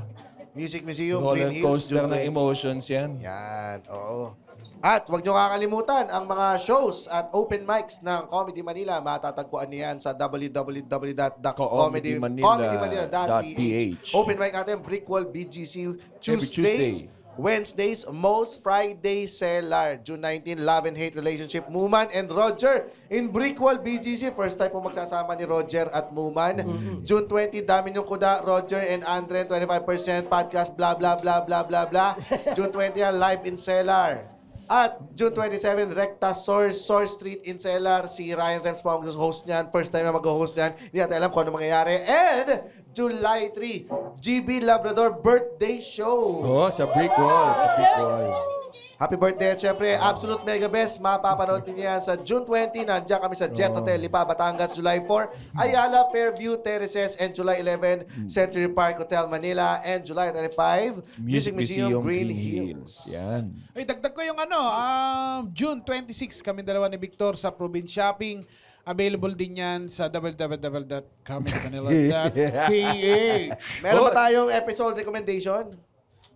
Music Museum, Roller Green Hills, coaster June ng 20. emotions yan. Yan, oo. At huwag nyo kakalimutan ang mga shows at open mics ng Comedy Manila. Matatagpuan niyan sa www.comedymanila.ph. Open mic natin, Brickwall BGC, Tuesdays, Wednesdays, Most Friday, Cellar. June 19, Love and Hate Relationship, Muman and Roger in Brickwall BGC. First time po magsasama ni Roger at Muman. June 20, Dami Niyong Kuda, Roger and Andre, 25% podcast, blah, blah, blah, blah, blah, blah. June 20, live in Cellar. At June 27, Recta Source Street in Cellar. Si Ryan Rems po ang host niyan. First time na mag-host niyan. Hindi natin alam kung ano mangyayari. And July 3, GB Labrador Birthday Show. Oh, sa brick wall. Happy birthday at syempre, Absolute Mega Best. Mapapanood din yan sa June 20. Nandiyan kami sa Jet Hotel, Lipa, Batangas, July 4. Ayala, Fairview, Terraces, and July 11, Century Park Hotel, Manila. And July 25, Music Museum, Green Hills. Yan. Ay, dagdag ko yung June 26, kami dalawa ni Victor sa Province Shopping. Available din yan sa www.comedymanila.ph. Meron ba tayong episode recommendation?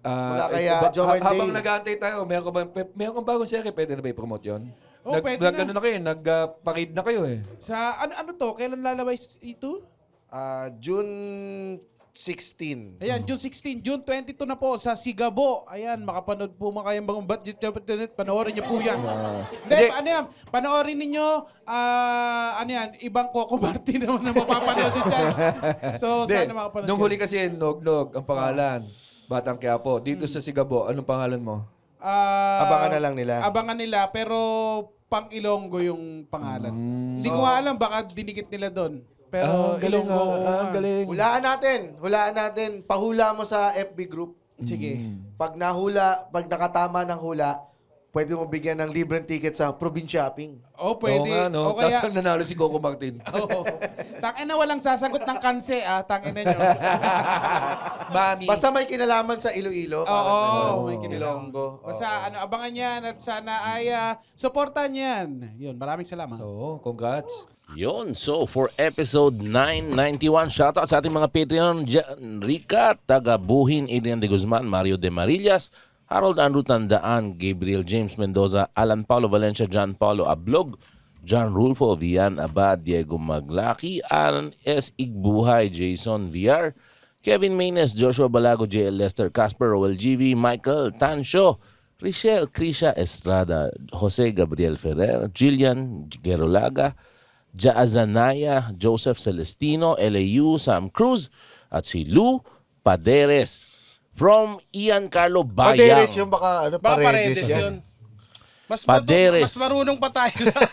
Wala kaya, Joe and Jay. Habang nag-aantay tayo, meron kang bagong serie, pwede na ba i-promote yun? Oh, pwede na. Ano na kayo, nagpakid na kayo eh. Sa ano to? Kailan lalabas ito? June 16. Ayan, June 16. June 22 na po sa Sigabo. Ayan, makapanood po mga kayang mga budget. Panoorin niyo po yan. Hindi, ano yan? Panoorin ninyo, ano yan, ibang Coco Martin naman na mapapanood dyan. So, sana makapanood. Nung huli kasi, Nog-Nog, ang pangalan. Batang Quiapo. Dito sa Sigabo, anong pangalan mo? Abangan na lang nila. Abangan nila, pero pang Ilonggo yung pangalan. Hindi ko nga alam, baka dinikit nila doon. Pero Ilonggo. Galing. Hulaan natin. Pahula mo sa FB group. Sige. Pag nakatama ng hula, pwede mo bigyan ng libreng ticket sa Province Shopping. Oh, pwede. Oo nga, no? O kaya, Tapos nanalo si Coco Martin. tangin na walang sasagot ng kanse, tangin na nyo. Mami. Basta may kinalaman sa Iloilo. Oo, may Ilonggo. Basta abangan yan at sana ay supportan yan. Yun, maraming salamat. Oo, congrats. Yun. So, for episode 991, shoutout sa ating mga Patreon, Rica, Tagabuhin, Adrian de Guzman, Mario de Marillas, Harold Andrew Tandaan, Gabriel James Mendoza, Alan Paulo Valencia, John Paulo Ablog, John Rulfo, Vian Abad, Diego Maglaki, Alan S. Igbuhay, Jason VR, Kevin Maynes, Joshua Balago, JL Lester, Casper, Roel GV, Michael Tansho, Richelle Krisha Estrada, Jose Gabriel Ferrer, Jillian Gerolaga, Jaazanaya, Joseph Celestino, LAU, Sam Cruz, at si Lou Paderes. From Ian Carlo Bayang. Paderes yung baka Paredes yan. yun. Mas marunong pa tayo sa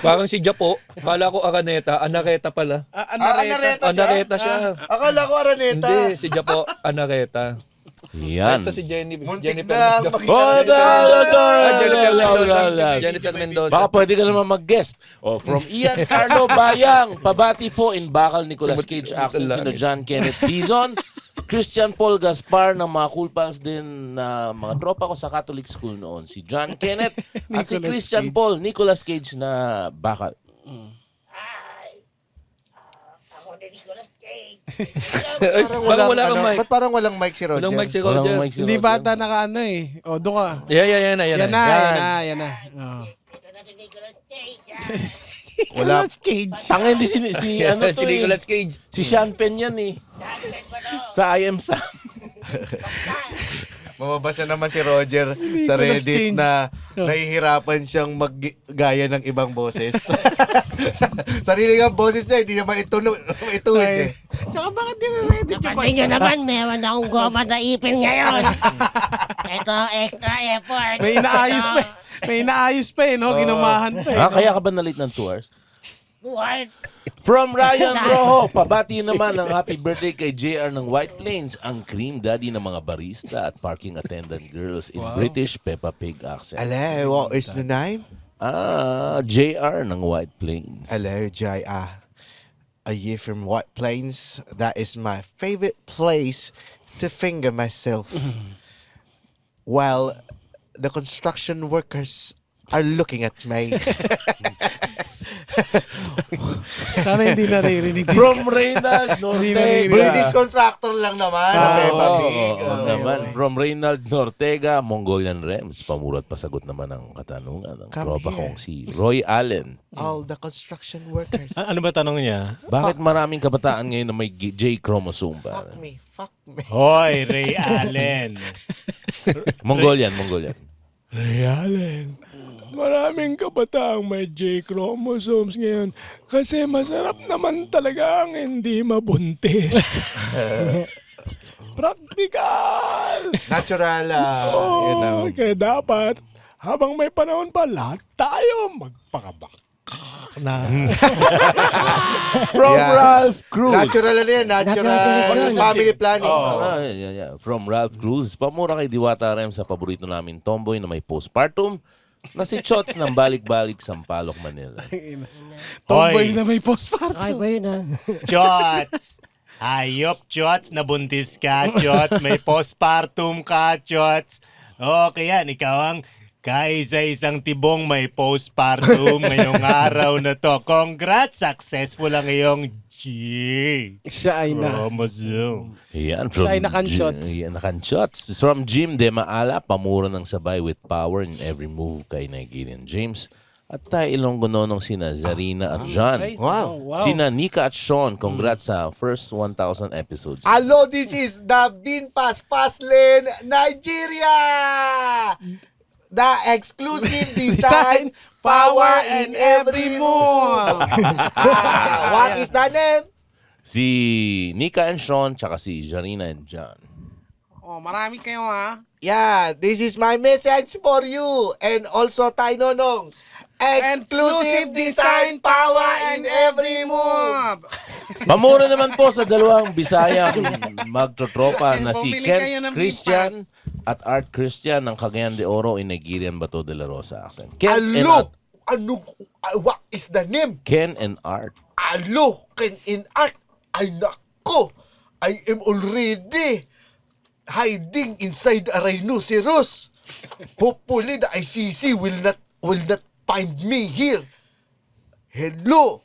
Parang si Japo. Kala ko Araneta. Anareta pala. Anareta siya. Akala ko Araneta. Hindi, si Japo. Anareta. Yan. Ito si Muntik Jennifer na Jennifer Mendoza. Baka pwede ka naman mag-guest. From Ian Carlo Bayang. Pabati po in Bacal Nicolas Cage accent sino John Kenneth Dizon, Christian Paul Gaspar ng mga Cool Pals din na mga tropa ko sa Catholic School noon. Si John Kenneth at si Christian Paul Nicolas Cage na Bacal. Ba't parang walang mic si Roger? Walang mic si Roger. Hindi bata naka O, doon ka. Yan na. Yan na. Oh. Wala. Tanga hindi si ano to Si Nicolas Cage. Si Sean Penn yan eh. Sa I Am Sam. Mamabasa naman si Roger sa Reddit na nahihirapan siyang maggaya ng ibang boses. Sarili nga boses niya, hindi niya maituwid eh. Tsaka bakit din na Reddit yung Kapatid nyo naman, meron akong goma na ipin ngayon. Ito, extra effort. May inaayos pa no? Ginumahan pa Kaya ka ba na-late ng 2 hours? What? From Ryan Rojo, pabati naman ng happy birthday kay JR ng White Plains, ang cream daddy ng mga barista at parking attendant girls in British Peppa Pig accent. Hello, what is the name? JR ng White Plains. Hello, J.R. Are you from White Plains? That is my favorite place to finger myself. While the construction workers are looking at me. Sana hindi naririnig. From Reynald Nortega. British contractor lang naman. na Peppa Pig. Oo naman. From Reynald Nortega, Mongolian Rems. Pamurat pasagot naman ang katanungan ng tropa kong si Roy Allen. All the construction workers. Ano ba tanong niya? Bakit maraming kabataan ngayon na may J chromosome? Fuck me. Fuck me. Hoy, Ray Allen. Mongolian. Ray Allen, maraming kabataang may J chromosomes ngayon kasi masarap naman talaga ang hindi mabuntis. Practical! Natural. Kaya dapat, habang may panahon pa, lahat tayo magpakabak. Na. From Ralph Cruz. Natural yan. Natural family planning. From Ralph Cruz. Pamura kay Diwata Rem sa paborito namin tomboy na may postpartum na si Chots ng balik-balik Sampaloc, Manila. Tomboy na may postpartum. Ay, ba yun ah? Chots! Hayop, Chots. Nabuntis ka, Chots. May postpartum ka, Chots. Okay yan, ikaw ang kaisa-isang tibong may postpartum ngayong araw na to. Congrats! Successful ang iyong Siya ay na. chromosome. Yan, from Siya ay nakan-shots. nakan-shots. From Jim De Maala, pamura ng sabay with power in every move kay Nigerian James. At tayo Ilonggononong sina Zarina at John. Wow. Sina Nika at Sean, congrats sa first 1,000 episodes. Hello, this is the Binpas Paslin, Nigeria! The exclusive design, power in every move. What is the name? Si Nika and Sean, tsaka si Zarina and John. Oh, marami kayo ha. Yeah, this is my message for you. And also, Tay Nonong. Exclusive design, power in every move. Pamura naman po sa dalawang Bisayang magtotropa na si Bumili kayo Ken ng Christian Binpas. at Art Christian ng Cagayan de Oro in Nigerian Bato de la Rosa accent. Ken and Alo! Art. What is the name? Ken and Art. Alo! Ken in art. Ay, nako! I am already hiding inside a rhinoceros. Hopefully, the ICC will not find me here. Hello!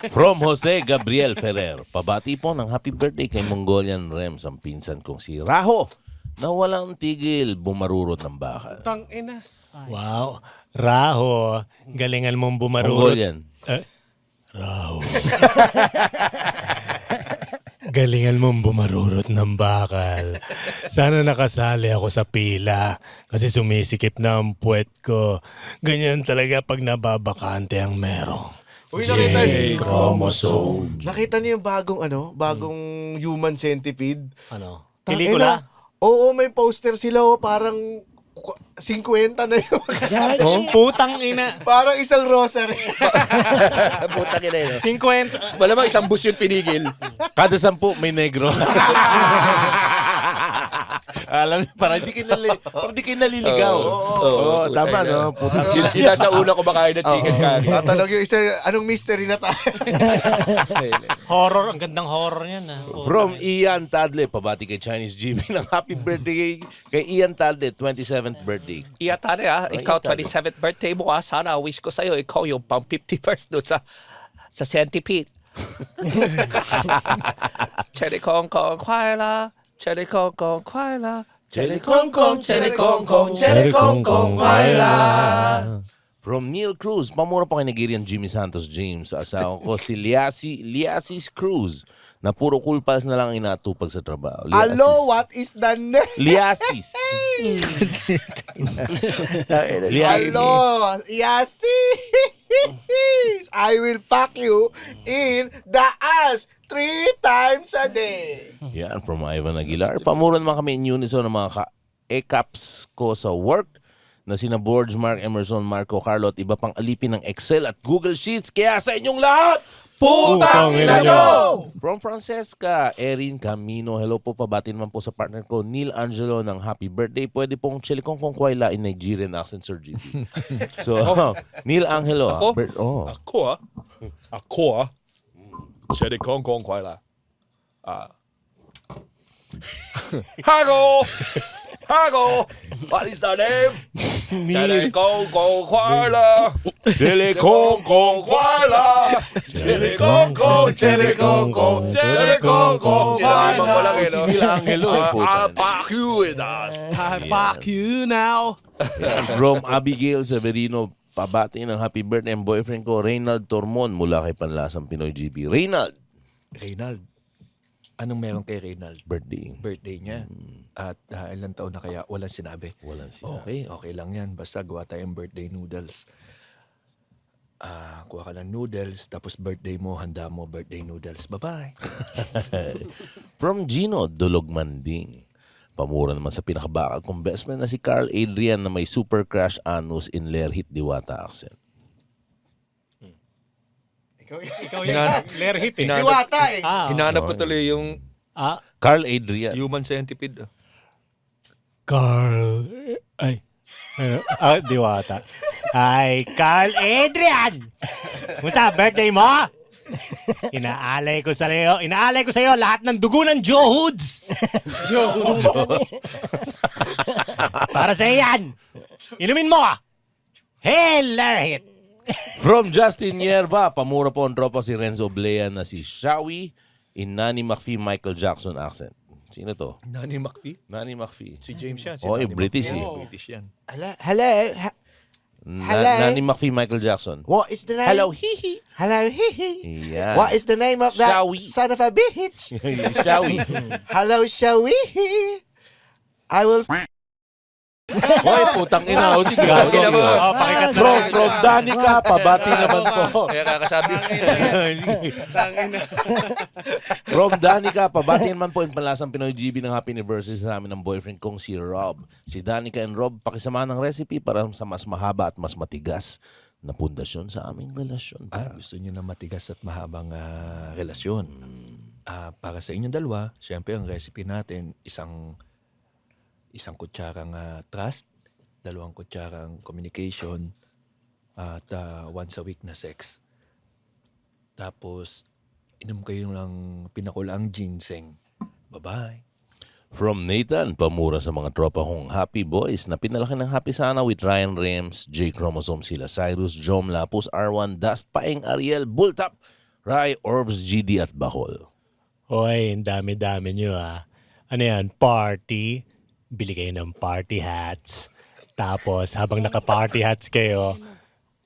From Jose Gabriel Ferrer, pabati po ng happy birthday kay Mongolian Rems, ang pinsan kong si Raho, na walang tigil bumarurot ng bakal. Tang ina. Wow. Raho, galingan mong bumarurot. Mongolian. Raho. Galingan mong bumarurot ng bakal. Sana nakasali ako sa pila kasi sumisikip na ang puwet ko. Ganyan talaga pag nababakante ang merong. Uy, nakita niyo. Chromosome. Nakita niyo yung bagong human centipede? Ano? Tang Pelikula? ina. Oo, may poster sila. Parang 50 na yung Oh, putang ina. parang isang rosary. Putang ina yun. 50. Wala bang isang bus yun pinigil? Kada 10 may negro. Alam niyo, parang di kayo naliligaw. Oo, tama, no? Putang ina. Yung nasa una kumakain ng chicken curry. Tatalog yung isa, anong mystery na tayo? Horror, ang gandang horror niyan. From Ian Tadle, pabati kay Chinese Jimmy ng happy birthday kay Ian Tadle, 27th birthday. Iyatari ikaw 27th birthday mo sana wish ko sa'yo, ikaw yung pang 51st doon sa centipede. Cherry Kong Kong Kwaila, Cherry Kong Kong Kwaila, Cherry Kong Kong, Cherry Kong Kong, Cherry Kong Kong Kwaila. From Neil Cruz, pamura pa kay Nigerian Jimmy Santos James. Asawa ko si Liasis Cruz na puro cool pals na lang inatupag sa trabaho. Hello, what is the name? Liasis. Hello, Yasis. I will pack you in the ass 3 times a day. Yan, from Ivan Aguilar. Pamura naman kami in unison ng mga ka-ECAPs ko sa work na sina Borge, Mark, Emerson, Marco, Carlo at iba pang alipin ng Excel at Google Sheets. Kaya sa inyong lahat, Putang ina nyo! From Francesca, Erin Camino. Hello po, pabati naman po sa partner ko, Neil Angelo, ng happy birthday. Pwede pong chilikong kong kwaila in Nigerian accent, Sir GP. So, Neil Angelo. Ako? Oh. Ako Cherry Kong Kong Kwaila. Hago! What is the name? Chili Kong Kong kwai la. Chili Kong Kong kwai la. Chili Kong Kong, Chili Kong Kong, Chili Kong Kong kwai la. Si Mil Angelo eh, puta. I'll pack you with us. Fuck you now. Yan, from Abigail Severino, pabati ng happy birthday ang boyfriend ko, Reynald Tormon, mula kay Panlasang Pinoy GB. Reynald, Anong meron kay Reynald? birthday Niya. At ilang taon na kaya walang sinabi? Walang sinabi. Okay lang yan. Basta gawa tayong birthday noodles. Kuha ka ng noodles, tapos birthday mo, handa mo birthday noodles. Bye-bye. From Gino Dulogmanding, pamura naman sa pinakabakal kong best friend na si Carl Adrian na may super crush anus in Lerhit Diwata accent. Ikaw yan. Lerhit eh. Diwata eh. Hinanap ko tuloy yung Carl Adrian. human centipede. Carl. Ay. Diwata. Ay, Carl Adrian! Musta, birthday mo? Inaalay ko sa iyo lahat ng dugo ng Joe Hoods. Joe Hoods. Para sa yan. Inumin mo. Hey, Lerhit. From Justin Yerba, pamura po ang tropa si Renzo Blea na si Shawi in Nanny McPhee Michael Jackson accent. Sino to? Nanny McPhee? Nanny McPhee. Si James yan. Oh, British eh. British yan. Hello. Nanny McPhee Michael Jackson. What is the name? Hello, hihi. Hello, hihi. Yeah. What is the name of that Shawi. son of a bitch? Shawi. Hello, Shawi. I will Hoy, putang ina. O, sige. From Danica, pabati naman po. Kaya kakasabi. From Danica, pabati naman po yung Panlasang Pinoy GB ng happy anniversary sa amin ng boyfriend kong si Rob. Si Danica and Rob, pakisama ng recipe para sa mas mahaba at mas matigas na pundasyon sa aming relasyon. Gusto niyo na matigas at mahabang relasyon. Para sa inyong dalawa, syempre ang recipe natin, isang kutsarang trust, 2 kutsarang communication, at once a week na sex. Tapos, inom kayo ng pinakulaang ginseng. Bye-bye. From Nathan, pamura sa mga tropa kong happy boys na pinalaki ng happy sana with Ryan Rems, J Chromosome sila Cyrus, Jom Lapus, R1, Dust, Paeng, Ariel, Bultap, Rai, Orbs, GD at Bacol. Hoy, ang dami-dami nyo Ano yan, party? Bili kayo ng party hats. Tapos, habang naka-party hats kayo,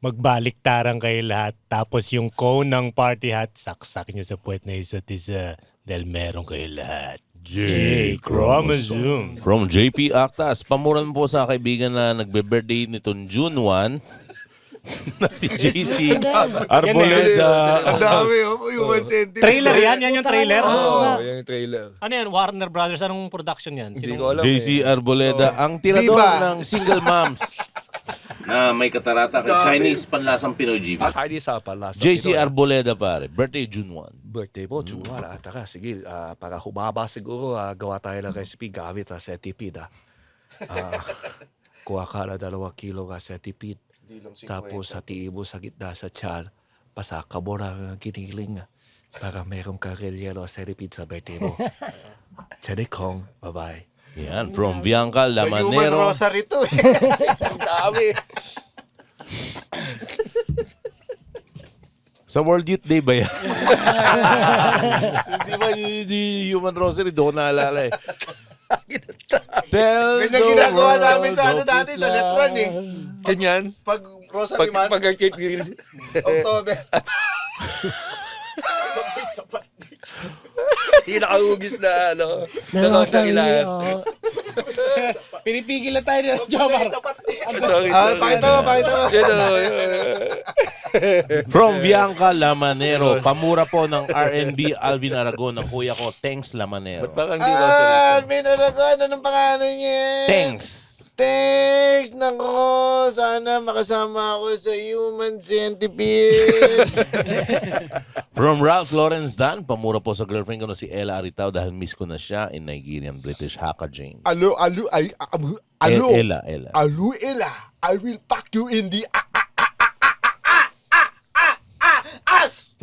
magbaliktaran kayo lahat. Tapos, yung cone ng party hat, saksak nyo sa puwet na isa't isa. Dahil meron kayo lahat. J Chromosome. From JP Actas, pamuran po sa kaibigan na nagbe-birthday nitong June 1 na si JC Arboleda. Ang dami, human centipede. Trailer yan? Yan yung trailer? Yan yung trailer. Ano yan? Warner Brothers? Anong production yan? Hindi ko alam. JC Arboleda, ang tirador Diba? ng single moms na may katarata kay Chinese Panlasang Pinoy GB. Chinese pala. JC Arboleda pare, birthday June 1. Birthday po, June 1. Taka, sige, para humaba siguro, gawa tayo ng recipe gamit sa centipede. Kuha ka na 2 kilo ka centipede. Tapos hatiin mo sa gitna sa tiyan, pasaka mo ng giniling para meron ka relyero sa centipede sa birthday mo. Chede Kong, bye-bye. Yan, from Bianca Human Lamanero. rosary to eh. Ang dami. Sa World Youth Day ba yan? Hindi ba yung Human Rosary? Doon ko naalala eh. Tell Ganyan ginagawa namin sa ano dati, sa Letran eh. Ganyan. Pag rosary man, October. Yung nakahugis na rosary lahat. Pinipigil na tayo ng Jomar. Sorry. Pakita mo. From Bianca Lamanero, pamura po ng R&B Alvin Aragon ng kuya ko, Thanks Lamanero. Ba't parang di rosary? Minaragon, anong pangalan niya? Thanks! Nako, sana makasama ako sa human centipede. From Ralph Lawrence Dan, pamura po sa girlfriend ko na si Ella Aritao dahil miss ko na siya in Nigerian British Haka James. Alo. Ella. Alo, Ella. I will pack you in the ass.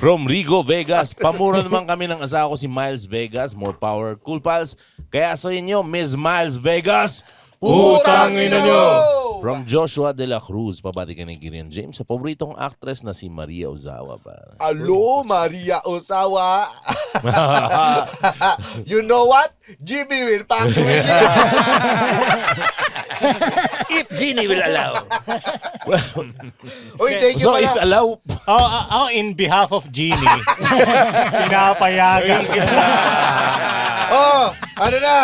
From Rigo Vegas, pamura naman kami ng asawa ko si Miles Vegas. More power, Cool Pals. Kaya sa inyo, Miss Miles Vegas, Putang ina nyo! From Joshua De La Cruz, pabati ka ni Girian James sa paboritong actress na si Maria Ozawa. Alo, Maria Ozawa. You know what? Jimmy will pack you in. If Genie will allow. Uy, thank you So, pala. if allow, In behalf of Genie, pinapayagan ka. Oh, ano na?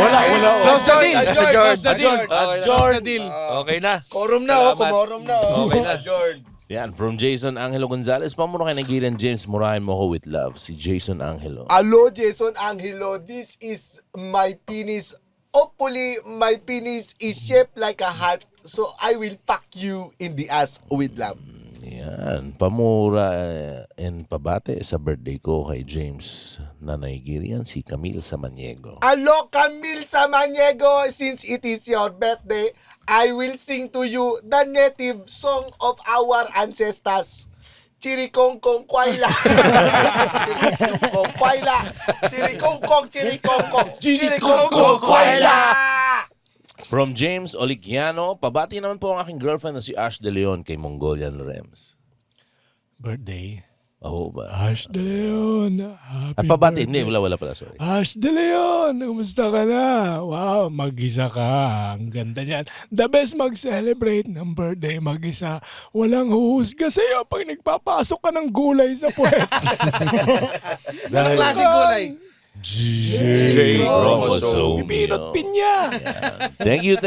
wala. Close the deal. Adjourn. Close the deal. Adjourn. Close the deal. Okay na. Quorum na, Salamat. kumorum na. Okay na. Adjourn. Yan, from Jason Angelo Gonzalez, pamuro kay na Girian James, murahin mo ko with love. Si Jason Angelo. Alo, Jason Angelo. This is my penis. Hopefully, my penis is shaped like a heart. So, I will fuck you in the ass with love. Yan, pamura and pabate sa birthday ko kay James na Nigerian, si Camille Samaniego. Alo, Camille Samaniego, since it is your birthday, I will sing to you the native song of our ancestors. Chirikongkong kwaila. Chirikongkong kwaila. Chirikongkong kwaila. From James Oligiano, pabati naman po ang aking girlfriend na si Ash De Leon kay Mongolian Rems. Birthday. Oh, ba? Ash De Leon, happy At pabati, birthday. hindi, wala pala, sorry. Ash De Leon, kumusta ka na? Wow, mag-isa ka. Ang ganda niyan. The best mag-celebrate ng birthday mag-isa. Walang huhusga sa'yo pag nagpapasok ka ng gulay sa puwet. Anong klaseng gulay? J. Chromosome. Pipinot pinya. Thank you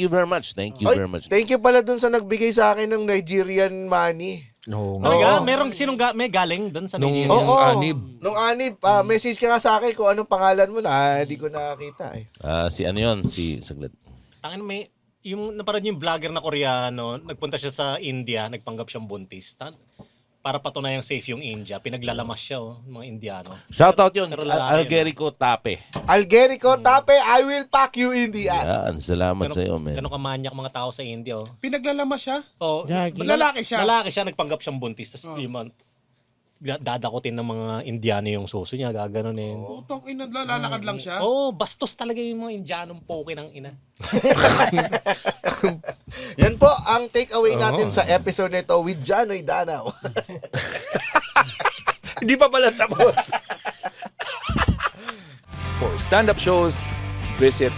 very much. Thank you very much. Thank you pala dun sa nagbigay sa akin ng Nigerian money. No, Talaga? Merong may galing doon sa Nigeria? Oo. anib. Nung anib, message ka nga sa akin kung anong pangalan mo na, hindi ko nakakita eh. Si ano yun? Si Saglit. Tangin yung naparad yung vlogger na Koreano, nagpunta siya sa India, nagpanggap siyang buntis. Para patunayang safe yung India, pinaglalamas siya, mga Indiano. Shoutout yun, Pero lalaki Algerico Tape. Algerico Tape, I will pack you in the ass. Yan, salamat sa iyo, man. Ganun kamanyak mga tao sa India. Oh. Pinaglalamas siya? Oh, Lalaki siya? Lalaki siya, nagpanggap siyang buntis. Tapos dadakutin ng mga Indiano yung suso niya, gaganunin. Putang ina, lalakad lang siya? Oo, bastos talaga yung mga Indianong poke ng ina. Yan po ang takeaway natin sa episode nito with Janoy Danao. Hindi pa pala tapos. For stand-up shows, visit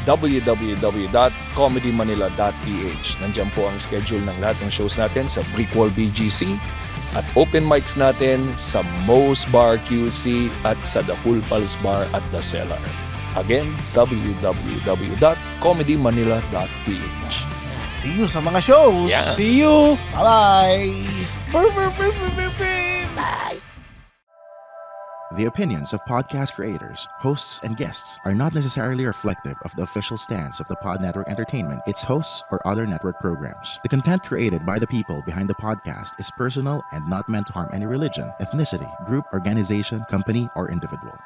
www.comedymanila.ph. Nandiyan po ang schedule ng lahat ng shows natin sa Brick Wall BGC at open mics natin sa Moe's Bar QC at sa The Cool Pals Bar at The Cellar. Again, www.comedymanila.ph. See you sa mga shows. Yeah. See you! Bye-bye! Bye! The opinions of podcast creators, hosts, and guests are not necessarily reflective of the official stance of the Pod Network Entertainment, its hosts, or other network programs. The content created by the people behind the podcast is personal and not meant to harm any religion, ethnicity, group, organization, company, or individual.